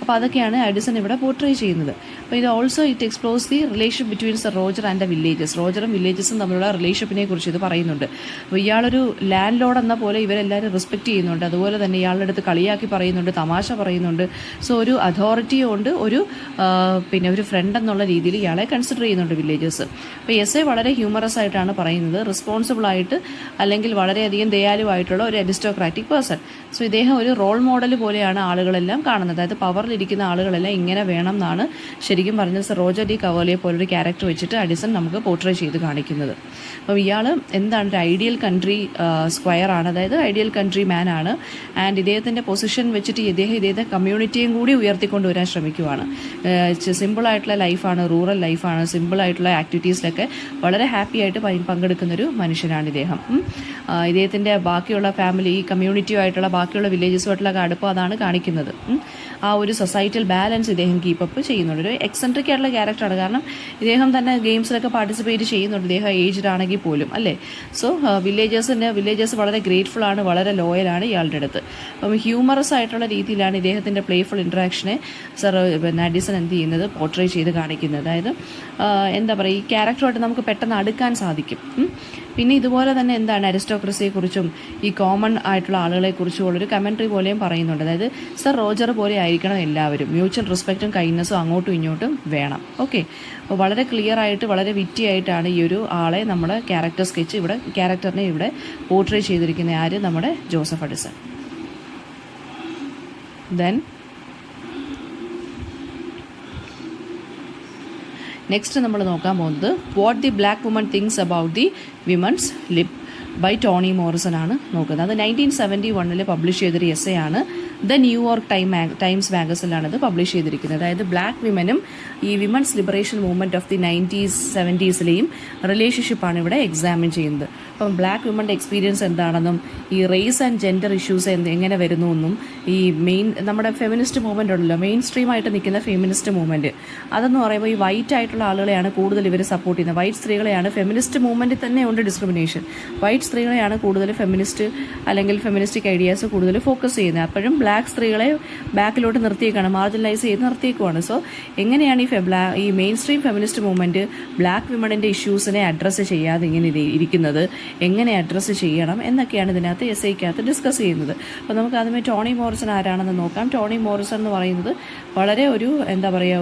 അപ്പോൾ അതൊക്കെയാണ് എഡിസൺ ഇവിടെ പോർട്രേ ചെയ്യുന്നത്. അപ്പോൾ ഇത് also it explores the relationship between sir Roger and the villages. റോജറും വില്ലേജസും തമ്മിലുള്ള റിലേഷൻഷിപ്പിനെ കുറിച്ച് ഇത് പറയുന്നുണ്ട്. അപ്പോൾ ഇയാളൊരു ലാൻഡ് ലോഡ് എന്ന പോലെ ഇവരെല്ലാവരും റെസ്പെക്ട് ചെയ്യുന്നുണ്ട്. അതുപോലെ തന്നെ ഇയാളുടെ അടുത്ത് കളിയാക്കി പറയുന്നുണ്ട്, തമാശ പറയുന്നുണ്ട്. സോ ഒരു അതോറിറ്റിയും ഉണ്ട്, ഒരു ഫ്രണ്ട് എന്നുള്ള രീതിയിൽ ഇയാളെ കൺസിഡർ ചെയ്യുന്നുണ്ട് വില്ലേജസ്. അപ്പോൾ എസ്സേ വളരെ ഹ്യൂമറസ് ആയിട്ടാണ് പറയുന്നത്. റെസ്പോൺസിബിൾ ആയിട്ട് അല്ലെങ്കിൽ വളരെയധികം ദയാലുവായിട്ടുള്ള ഒരു അരിസ്റ്റോക്രാറ്റിക് പേഴ്സൺ. സോ ഇദ്ദേഹം ഒരു റോൾ മോഡൽ പോലെയാണ് ആളുകളെല്ലാം കാണുന്നത്. അതായത് പവറിലിരിക്കുന്ന ആളുകളെല്ലാം ഇങ്ങനെ വേണം എന്നാണ് ശരിക്കും പറഞ്ഞത് സർ റോജർ ഡി കവേർലിയെ പോലൊരു ക്യാരക്ടർ വെച്ചിട്ട് എഡിസൺ നമുക്ക് പോർട്രേ ചെയ്ത് കാണിക്കുന്നത്. അപ്പം ഇയാൾ ഒരു ഐഡിയൽ കൺട്രി സ്ക്വയർ ആണ്, അതായത് ഐഡിയൽ കൺട്രി മാൻ ആണ്. ആൻഡ് ഇദ്ദേഹത്തിൻ്റെ പൊസിഷൻ വെച്ചിട്ട് ഇദ്ദേഹത്തെ കമ്മ്യൂണിറ്റിയും കൂടി ഉയർത്തിക്കൊണ്ടുവരാൻ ശ്രമിക്കുവാണ്. സിമ്പിളായിട്ടുള്ള ലൈഫാണ്, റൂറൽ ലൈഫാണ്, സിമ്പിളായിട്ടുള്ള ആക്ടിവിറ്റീസിലൊക്കെ വളരെ ഹാപ്പി ആയിട്ട് പങ്കെടുക്കുന്നൊരു മനുഷ്യനാണ് ഇദ്ദേഹം. ഇദ്ദേഹത്തിൻ്റെ ബാക്കിയുള്ള ഫാമിലി, ഈ കമ്മ്യൂണിറ്റിയുമായിട്ടുള്ള ബാക്കിയുള്ള വില്ലേജസുമായിട്ടുള്ള അടുപ്പം അതാണ് കാണിക്കുന്നത്. ആ ഒരു സൊസൈറ്റൽ ബാലൻസ് ഇദ്ദേഹം കീപ്പപ്പ് ചെയ്യുന്നുണ്ട്. ഒരു എക്സെൻട്രിക് ആയിട്ടുള്ള ക്യാരക്ടറാണ്. കാരണം ഇദ്ദേഹം തന്നെ ഗെയിംസിലൊക്കെ പാർട്ടിസിപ്പേറ്റ് ചെയ്യുന്നുണ്ട്, ഇദ്ദേഹം ഏജ്ഡ് ആണെങ്കിൽ പോലും അല്ലേ. സോ വില്ലേജേഴ്സ് വളരെ ഗ്രേറ്റ്ഫുൾ ആണ്, വളരെ ലോയലാണ് ഇയാളുടെ അടുത്ത്. അപ്പം ഹ്യൂമറസ് ആയിട്ടുള്ള രീതിയിലാണ് ഇദ്ദേഹത്തിൻ്റെ പ്ലേഫുൾ ഇൻട്രാക്ഷനെ എഡിസൺ എന്ത് ചെയ്യുന്നത്, പോർട്രേ ചെയ്ത് കാണിക്കുന്നത്. അതായത് ഈ ക്യാരക്ടറുമായിട്ട് നമുക്ക് പെട്ടെന്ന് അടുക്കാൻ സാധിക്കും. പിന്നെ ഇതുപോലെ തന്നെ അരിസ്റ്റോക്രസിയെക്കുറിച്ചും ഈ കോമൺ ആയിട്ടുള്ള ആളുകളെക്കുറിച്ചും ഉള്ളൊരു കമൻട്രി പോലെയും പറയുന്നുണ്ട്. അതായത് സർ റോജർ പോലെ ആയിരിക്കണം എല്ലാവരും, മ്യൂച്വൽ റെസ്പെക്റ്റും കൈൻഡ്നസ്സും അങ്ങോട്ടും ഇങ്ങോട്ടും വേണം. ഓക്കെ, അപ്പോൾ വളരെ ക്ലിയർ ആയിട്ട് വളരെ വിറ്റി ആയിട്ടാണ് ഈ ഒരു ആളെ നമ്മുടെ ക്യാരക്ടറിനെ ഇവിടെ പോർട്രേ ചെയ്തിരിക്കുന്ന നമ്മുടെ ജോസഫ് എഡിസൺ. ദെൻ നെക്സ്റ്റ് നമ്മൾ നോക്കാൻ പോകുന്നത് what the black woman thinks about the women's lib by Toni Morrison ആണ് നോക്കുന്നത്. അത് 1971 പബ്ലിഷ് ചെയ്തൊരു എസ്സേ ആണ്. ദ ന്യൂയോർക്ക് ടൈംസ് മാഗസിനിലാണ് ഇത് പബ്ലിഷ് ചെയ്തിരിക്കുന്നത്. അതായത് ബ്ലാക്ക് വിമനും ഈ women's liberation movement of the 90s 70sലെയും റിലേഷൻഷിപ്പാണ് ഇവിടെ എക്സാമിൻ ചെയ്യുന്നത്. അപ്പം ബ്ലാക്ക് വിമൻ്റെ എക്സ്പീരിയൻസ് എന്താണെന്നും ഈ റേസ് ആൻഡ് ജെൻഡർ ഇഷ്യൂസ് എങ്ങനെ വരുന്നു എന്നും ഈ നമ്മുടെ ഫെമിനിസ്റ്റ് മൂവ്മെൻ്റ് ഉണ്ടല്ലോ, മെയിൻ സ്ട്രീമായിട്ട് നിൽക്കുന്ന ഫെമിനിസ്റ്റ് മൂവ്മെൻറ്റ്, അതെന്ന് പറയുമ്പോൾ ഈ വൈറ്റ് ആയിട്ടുള്ള ആളുകളെയാണ് കൂടുതൽ ഇവർ സപ്പോർട്ട് ചെയ്യുന്നത്. വൈറ്റ് സ്ത്രീകളെയാണ് ഫെമിനിസ്റ്റ് മൂവ്മെൻറ്റിൽ തന്നെ ഉണ്ട് ഡിസ്ക്രിമിനേഷൻ. വൈറ്റ് സ്ത്രീകളെയാണ് കൂടുതൽ ഫെമിനിസ്റ്റ് അല്ലെങ്കിൽ ഫെമിനിസ്റ്റിക് ഐഡിയാസ് കൂടുതൽ ഫോക്കസ് ചെയ്യുന്നത്. അപ്പോഴും ബ്ലാക്ക് സ്ത്രീകളെ ബാക്കിലോട്ട് നിർത്തിയേക്കാണ്, മാർജിനലൈസ് ചെയ്ത് നിർത്തിയേക്കുവാണ്. സോ എങ്ങനെയാണ് ഈ mainstream feminist movement black വിമണിൻ്റെ ഇഷ്യൂസിനെ അഡ്രസ്സ് ചെയ്യാതെ ഇങ്ങനെ ഇരിക്കുന്നത്, എങ്ങനെ അഡ്രസ്സ് ചെയ്യണം എന്നൊക്കെയാണ് ഇതിനകത്ത് എസ്ഐക്കകത്ത് ഡിസ്കസ് ചെയ്യുന്നത്. അപ്പോൾ നമുക്ക് ആദ്യമേ ടോണി മോറിസൺ ആരാണെന്ന് നോക്കാം. ടോണി മോറിസൺ എന്ന് പറയുന്നത് വളരെ ഒരു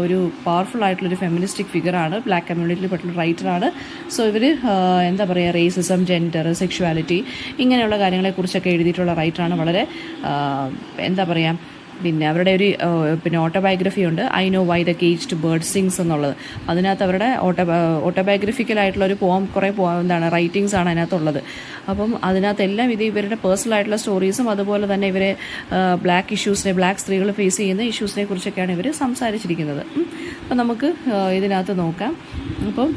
ഒരു പവർഫുൾ ആയിട്ടുള്ളൊരു ഫെമിനിസ്റ്റിക് ഫിഗറാണ്, ബ്ലാക്ക് കമ്മ്യൂണിറ്റിയിൽ പെട്ടുള്ള റൈറ്ററാണ്. സോ ഇവർ റേസിസം, ജെൻഡർ, സെക്ഷുവാലിറ്റി ഇങ്ങനെയുള്ള കാര്യങ്ങളെക്കുറിച്ചൊക്കെ എഴുതിയിട്ടുള്ള റൈറ്ററാണ്. വളരെ പിന്നെ അവരുടെ ഒരു ഓട്ടോബയോഗ്രഫി ഉണ്ട്, I know why the caged bird sings എന്നുള്ളത്. അതിനകത്ത് അവരുടെ ഓട്ടോബയോഗ്രഫിക്കലായിട്ടുള്ള ഒരു കുറേ റൈറ്റിങ്സ് ആണ് അതിനകത്തുള്ളത്. അപ്പം അതിനകത്തെല്ലാം ഇവരുടെ പേഴ്സണൽ ആയിട്ടുള്ള സ്റ്റോറീസും അതുപോലെ തന്നെ ഇവരെ ബ്ലാക്ക് സ്ത്രീകൾ ഫേസ് ചെയ്യുന്ന ഇഷ്യൂസിനെ കുറിച്ചൊക്കെയാണ് ഇവർ സംസാരിച്ചിരിക്കുന്നത്. അപ്പം നമുക്ക് ഇതിനകത്ത് നോക്കാം. അപ്പം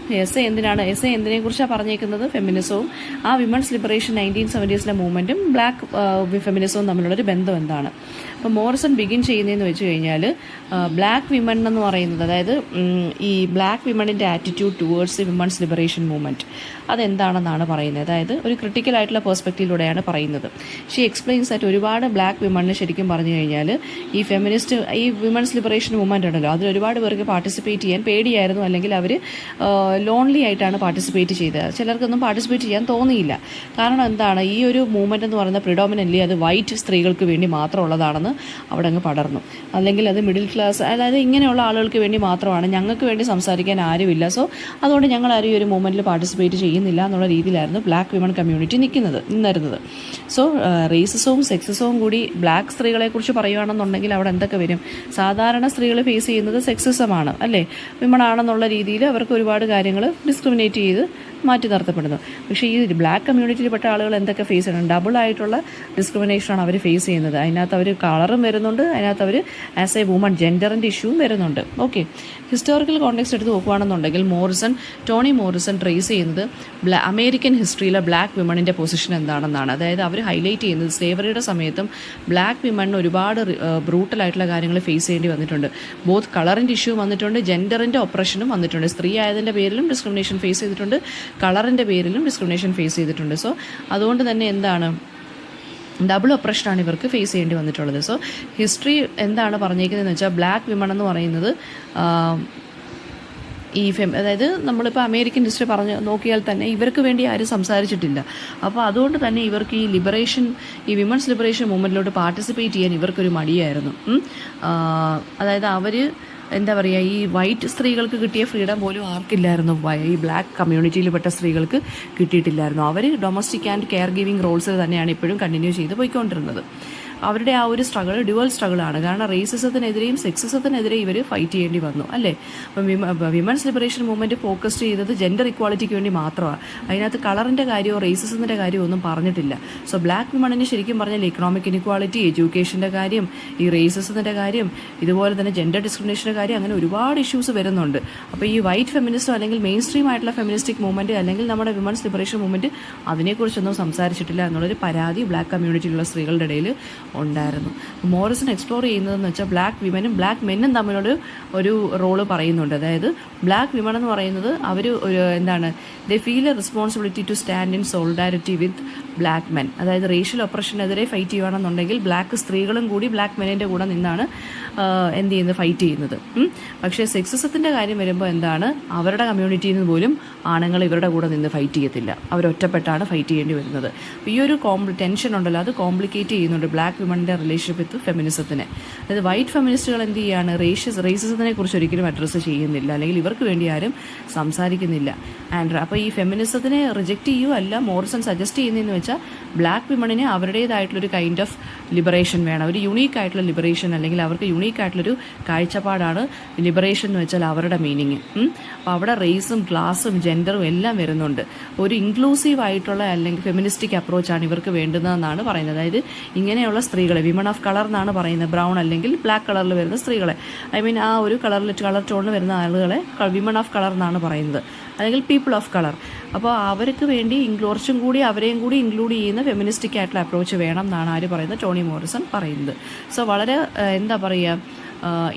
എന്തിനെക്കുറിച്ചാണ് പറഞ്ഞേക്കുന്നത്? ഫെമിനിസവും ആ വിമൻസ് ലിബറേഷൻ 1970s മൂവ്മെൻറ്റും ബ്ലാക്ക് ഫെമിനിസവും തമ്മിലുള്ളൊരു ബന്ധം എന്താണ്? അപ്പോൾ മോറിസൺ ബിഗിൻ ചെയ്യുന്നതെന്ന് വെച്ച് കഴിഞ്ഞാൽ ബ്ലാക്ക് വിമൺ എന്ന് പറയുന്നത്, അതായത് ഈ ബ്ലാക്ക് വിമണിൻ്റെ attitude towards the women's liberation movement അതെന്താണെന്നാണ് പറയുന്നത്. അതായത് ഒരു ക്രിട്ടിക്കൽ ആയിട്ടുള്ള പെർസ്പെക്റ്റീവിലൂടെയാണ് പറയുന്നത്. ഷീ എക്സ്പ്ലെയിൻസ് ദാറ്റ് ഒരുപാട് ബ്ലാക്ക് വിമണിന് ശരിക്കും പറഞ്ഞു കഴിഞ്ഞാൽ ഈ വിമൻസ് ലിബറേഷൻ മൂവ്മെൻറ്റ് ഉണ്ടല്ലോ, അതിൽ ഒരുപാട് പേർക്ക് പാർട്ടിസിപ്പേറ്റ് ചെയ്യാൻ പേടിയായിരുന്നു, അല്ലെങ്കിൽ അവർ ലോൺലി ആയിട്ടാണ് പാർട്ടിസിപ്പേറ്റ് ചെയ്തത്. ചിലർക്കൊന്നും പാർട്ടിസിപ്പേറ്റ് ചെയ്യാൻ തോന്നിയില്ല. കാരണം എന്താണ്, ഈ ഒരു മൂവ്മെൻറ്റ് എന്ന് പറയുന്നത് പ്രിഡോമിനൻ്റ്ലി അത് വൈറ്റ് സ്ത്രീകൾക്ക് വേണ്ടി മാത്രമുള്ളതാണെന്ന് അവിടെ അങ്ങ് പടർന്നു. അല്ലെങ്കിൽ അത് മിഡിൽ ക്ലാസ്, അതായത് ഇങ്ങനെയുള്ള ആളുകൾക്ക് വേണ്ടി മാത്രമാണ്, ഞങ്ങൾക്ക് വേണ്ടി സംസാരിക്കാൻ ആരുമില്ല, സോ അതുകൊണ്ട് ഞങ്ങൾ ആരും ഈ ഒരു മൂവ്മെൻറ്റിൽ പാർട്ടിസിപ്പേറ്റ് ചെയ്യുന്നില്ല എന്നുള്ള രീതിയിലായിരുന്നു ബ്ലാക്ക് വിമൺ കമ്മ്യൂണിറ്റി നിന്നിരുന്നത്. സോ റേസിസവും സെക്സിസവും കൂടി ബ്ലാക്ക് സ്ത്രീകളെക്കുറിച്ച് പറയുകയാണെന്നുണ്ടെങ്കിൽ അവിടെ എന്തൊക്കെ വരും? സാധാരണ സ്ത്രീകൾ ഫേസ് ചെയ്യുന്നത് സെക്സിസമാണ് അല്ലേ, വിമൺ ആണെന്നുള്ള രീതിയിൽ അവർക്ക് ഒരുപാട് കാര്യങ്ങൾ ഡിസ്ക്രിമിനേറ്റ് ചെയ്ത് മാറ്റി നിർത്തപ്പെടുന്നു. പക്ഷേ ഈ ബ്ലാക്ക് കമ്മ്യൂണിറ്റിയിൽപ്പെട്ട ആളുകൾ എന്തൊക്കെ ഫേസ് ചെയ്യണം? ഡബിൾ ആയിട്ടുള്ള ഡിസ്ക്രിമിനേഷനാണ് അവർ ഫേസ് ചെയ്യുന്നത്. അതിനകത്ത് അവർ കളറും വരുന്നുണ്ട്, അതിനകത്ത് അവർ ആസ് എ വുമൺ ജെൻഡറിൻ്റെ ഇഷ്യൂവും വരുന്നുണ്ട്. ഓക്കെ, ഹിസ്റ്റോറിക്കൽ കോണ്ടെക്സ്റ്റ് എടുത്ത് നോക്കുകയാണെന്നുണ്ടെങ്കിൽ ടോണി മോറിസൺ ട്രേസ് ചെയ്യുന്നത് അമേരിക്കൻ ഹിസ്റ്ററിയിലെ ബ്ലാക്ക് വിമണിൻ്റെ പൊസിഷൻ എന്താണെന്നാണ്. അതായത് അവർ ഹൈലൈറ്റ് ചെയ്യുന്നത് സ്ലേവറിയുടെ സമയത്തും ബ്ലാക്ക് വിമണിന് ഒരുപാട് ബ്രൂട്ടലായിട്ടുള്ള കാര്യങ്ങൾ ഫേസ് ചെയ്യേണ്ടി വന്നിട്ടുണ്ട്. ബോത്ത് കളറിൻ്റെ ഇഷ്യൂ വന്നിട്ടുണ്ട്, ജെൻഡറിൻ്റെ ഒപ്രഷനും വന്നിട്ടുണ്ട്. സ്ത്രീ ആയതിൻ്റെ പേരിലും ഡിസ്ക്രിമിനേഷൻ ഫേസ് ചെയ്തിട്ടുണ്ട്, കളറിൻ്റെ പേരിലും ഡിസ്ക്രിമിനേഷൻ ഫേസ് ചെയ്തിട്ടുണ്ട്. സോ അതുകൊണ്ട് തന്നെ ഡബിൾ ഒപ്രഷനാണ് ഇവർക്ക് ഫേസ് ചെയ്യേണ്ടി വന്നിട്ടുള്ളത്. സോ ഹിസ്റ്ററി എന്താണ് പറഞ്ഞേക്കുന്നതെന്ന് വെച്ചാൽ ബ്ലാക്ക് വിമൺ എന്ന് പറയുന്നത് അതായത് നമ്മളിപ്പോൾ അമേരിക്കൻ ഹിസ്റ്ററി നോക്കിയാൽ തന്നെ ഇവർക്ക് വേണ്ടി ആരും സംസാരിച്ചിട്ടില്ല. അപ്പോൾ അതുകൊണ്ട് തന്നെ ഇവർക്ക് ഈ വിമൻസ് ലിബറേഷൻ മൂവ്മെൻറ്റിലോട്ട് പാർട്ടിസിപ്പേറ്റ് ചെയ്യാൻ ഇവർക്കൊരു മടിയായിരുന്നു. അതായത് അവർ ഈ വൈറ്റ് സ്ത്രീകൾക്ക് കിട്ടിയ ഫ്രീഡം പോലും ആർക്കില്ലായിരുന്നു, ഈ ബ്ലാക്ക് കമ്മ്യൂണിറ്റിയിൽപ്പെട്ട സ്ത്രീകൾക്ക് കിട്ടിയിട്ടില്ലായിരുന്നു. അവർ domestic and caregiving roles തന്നെയാണ് ഇപ്പോഴും കണ്ടിന്യൂ ചെയ്ത് പോയിക്കൊണ്ടിരുന്നത്. അവരുടെ ആ ഒരു ഡ്യുവൽ സ്ട്രഗിളാണ്. കാരണം റേസിസത്തിനെതിരെയും സെക്സിസത്തിനെതിരെയും ഇവർ ഫൈറ്റ് ചെയ്യേണ്ടി വന്നു അല്ലേ. അപ്പം വിമൻസ് ലിബറേഷൻ മൂവ്മെൻറ്റ് ഫോക്കസ് ചെയ്തത് ജെൻഡർ ഇക്വാളിറ്റിക്ക് വേണ്ടി മാത്രമാണ്. അതിനകത്ത് കളറിൻ്റെ കാര്യമോ റേസിസത്തിൻ്റെ കാര്യമോ ഒന്നും പറഞ്ഞിട്ടില്ല. സോ ബ്ലാക്ക് വിമണിന് ശരിക്കും പറഞ്ഞാൽ ഇക്കണോമിക് ഇനിക്വാളിറ്റി, എഡ്യൂക്കേഷൻ്റെ കാര്യം, ഈ റേസിസത്തിൻ്റെ കാര്യം, ഇതുപോലെ തന്നെ ജെൻഡർ ഡിസ്ക്രിമിനേഷൻ്റെ കാര്യം, അങ്ങനെ ഒരുപാട് ഇഷ്യൂസ് വരുന്നുണ്ട്. അപ്പോൾ ഈ വൈറ്റ് ഫെമിനിസ്റ്റോ അല്ലെങ്കിൽ മെയിൻ സ്ട്രീം ആയിട്ടുള്ള ഫെമിനിസ്റ്റിക് മൂവ്മെൻറ്റ് അല്ലെങ്കിൽ നമ്മുടെ വിമൻസ് ലിബറേഷൻ മൂവ്മെൻറ്റ് അതിനെക്കുറിച്ചൊന്നും സംസാരിച്ചിട്ടില്ല എന്നുള്ളൊരു പരാതി ബ്ലാക്ക് കമ്മ്യൂണിറ്റിയിലുള്ള സ്ത്രീകളുടെ ഇടയിൽ ഉണ്ടായിരുന്നു. മോറിസൺ എക്സ്പ്ലോർ ചെയ്യുന്നതെന്ന് വെച്ചാൽ ബ്ലാക്ക് വിമനും ബ്ലാക്ക് മെന്നും തമ്മിലൊരു റോള് പറയുന്നുണ്ട്. അതായത് ബ്ലാക്ക് വിമൺ എന്ന് പറയുന്നത് അവർ they feel a responsibility to stand in solidarity with black men. അതായത് റേഷ്യൽ ഒപ്രഷനെതിരെ ഫൈറ്റ് ചെയ്യുകയാണെന്നുണ്ടെങ്കിൽ ബ്ലാക്ക് സ്ത്രീകളും കൂടി ബ്ലാക്ക് മെനിൻ്റെ കൂടെ നിന്നാണ് ഫൈറ്റ് ചെയ്യുന്നത്. പക്ഷേ സെക്സിസത്തിൻ്റെ കാര്യം വരുമ്പോൾ അവരുടെ കമ്മ്യൂണിറ്റിയിൽ നിന്ന് പോലും ആണുങ്ങൾ ഇവരുടെ കൂടെ നിന്ന് ഫൈറ്റ് ചെയ്യത്തില്ല, അവരൊറ്റപ്പെട്ടാണ് ഫൈറ്റ് ചെയ്യേണ്ടി വരുന്നത്. അപ്പോൾ ഈ ഒരു ടെൻഷൻ ഉണ്ടല്ലോ, അത് കോംപ്ലിക്കേറ്റ് ചെയ്യുന്നുണ്ട് ബ്ലാക്ക് വിമണിൻ്റെ റിലേഷൻഷിപ്പ് വിത്ത് ഫെമിനിസത്തിനെ. അതായത് വൈറ്റ് ഫെമിനിസ്റ്റുകൾ എന്ത് ചെയ്യാണ്, റേസിസത്തിനെ കുറിച്ച് ഒരിക്കലും അഡ്രസ്സ് ചെയ്യുന്നില്ല, അല്ലെങ്കിൽ ഇവർക്ക് വേണ്ടി ആരും സംസാരിക്കുന്നില്ല. അപ്പോൾ ഈ ഫെമിനിസത്തിനെ റിജക്റ്റ് ചെയ്യുകയല്ല മോറിസൺ സജസ്റ്റ് ചെയ്യുന്നതെന്ന് വെച്ചാൽ ബ്ലാക്ക് വിമണിന് അവരുടേതായിട്ടുള്ളൊരു കൈൻഡ് ഓഫ് ലിബറേഷൻ വേണം, ഒരു യുണീക്ക് ആയിട്ടുള്ള ലിബറേഷൻ, അല്ലെങ്കിൽ അവർക്ക് യുണീക്ക് ആയിട്ടുള്ളൊരു കാഴ്ചപ്പാടാണ് ലിബറേഷൻ എന്ന് വെച്ചാൽ അവരുടെ മീനിങ്. അപ്പോൾ അവിടെ റേസും ക്ലാസ്സും ജെൻഡറും എല്ലാം വരുന്നുണ്ട്. ഒരു ഇൻക്ലൂസീവ് ആയിട്ടുള്ള അല്ലെങ്കിൽ ഫെമിനിസ്റ്റിക് അപ്രോച്ചാണ് ഇവർക്ക് വേണ്ടുന്നതെന്നാണ് പറയുന്നത്. അതായത് ഇങ്ങനെയുള്ള സ്ത്രീകളെ വിമൺ ഓഫ് കളർ എന്നാണ് പറയുന്നത്, ബ്രൗൺ അല്ലെങ്കിൽ ബ്ലാക്ക് കളറിൽ വരുന്ന സ്ത്രീകളെ, ഐ മീൻ ആ ഒരു കളർ ടോണിൽ വരുന്ന ആളുകളെ വിമൺ ഓഫ് കളർ എന്നാണ് പറയുന്നത്, അല്ലെങ്കിൽ പീപ്പിൾ ഓഫ് കളർ. അപ്പോൾ അവർക്ക് വേണ്ടി കുറച്ചും കൂടി അവരെയും കൂടി ഇൻക്ലൂഡ് ചെയ്യുന്ന ഫെമിനിസ്റ്റിക് ആയിട്ടുള്ള അപ്രോച്ച് വേണം എന്നാണ് ആര് പറയുന്നത്, ടോണി മോറിസൺ പറയുന്നത്. സോ വളരെ എന്താ പറയുക,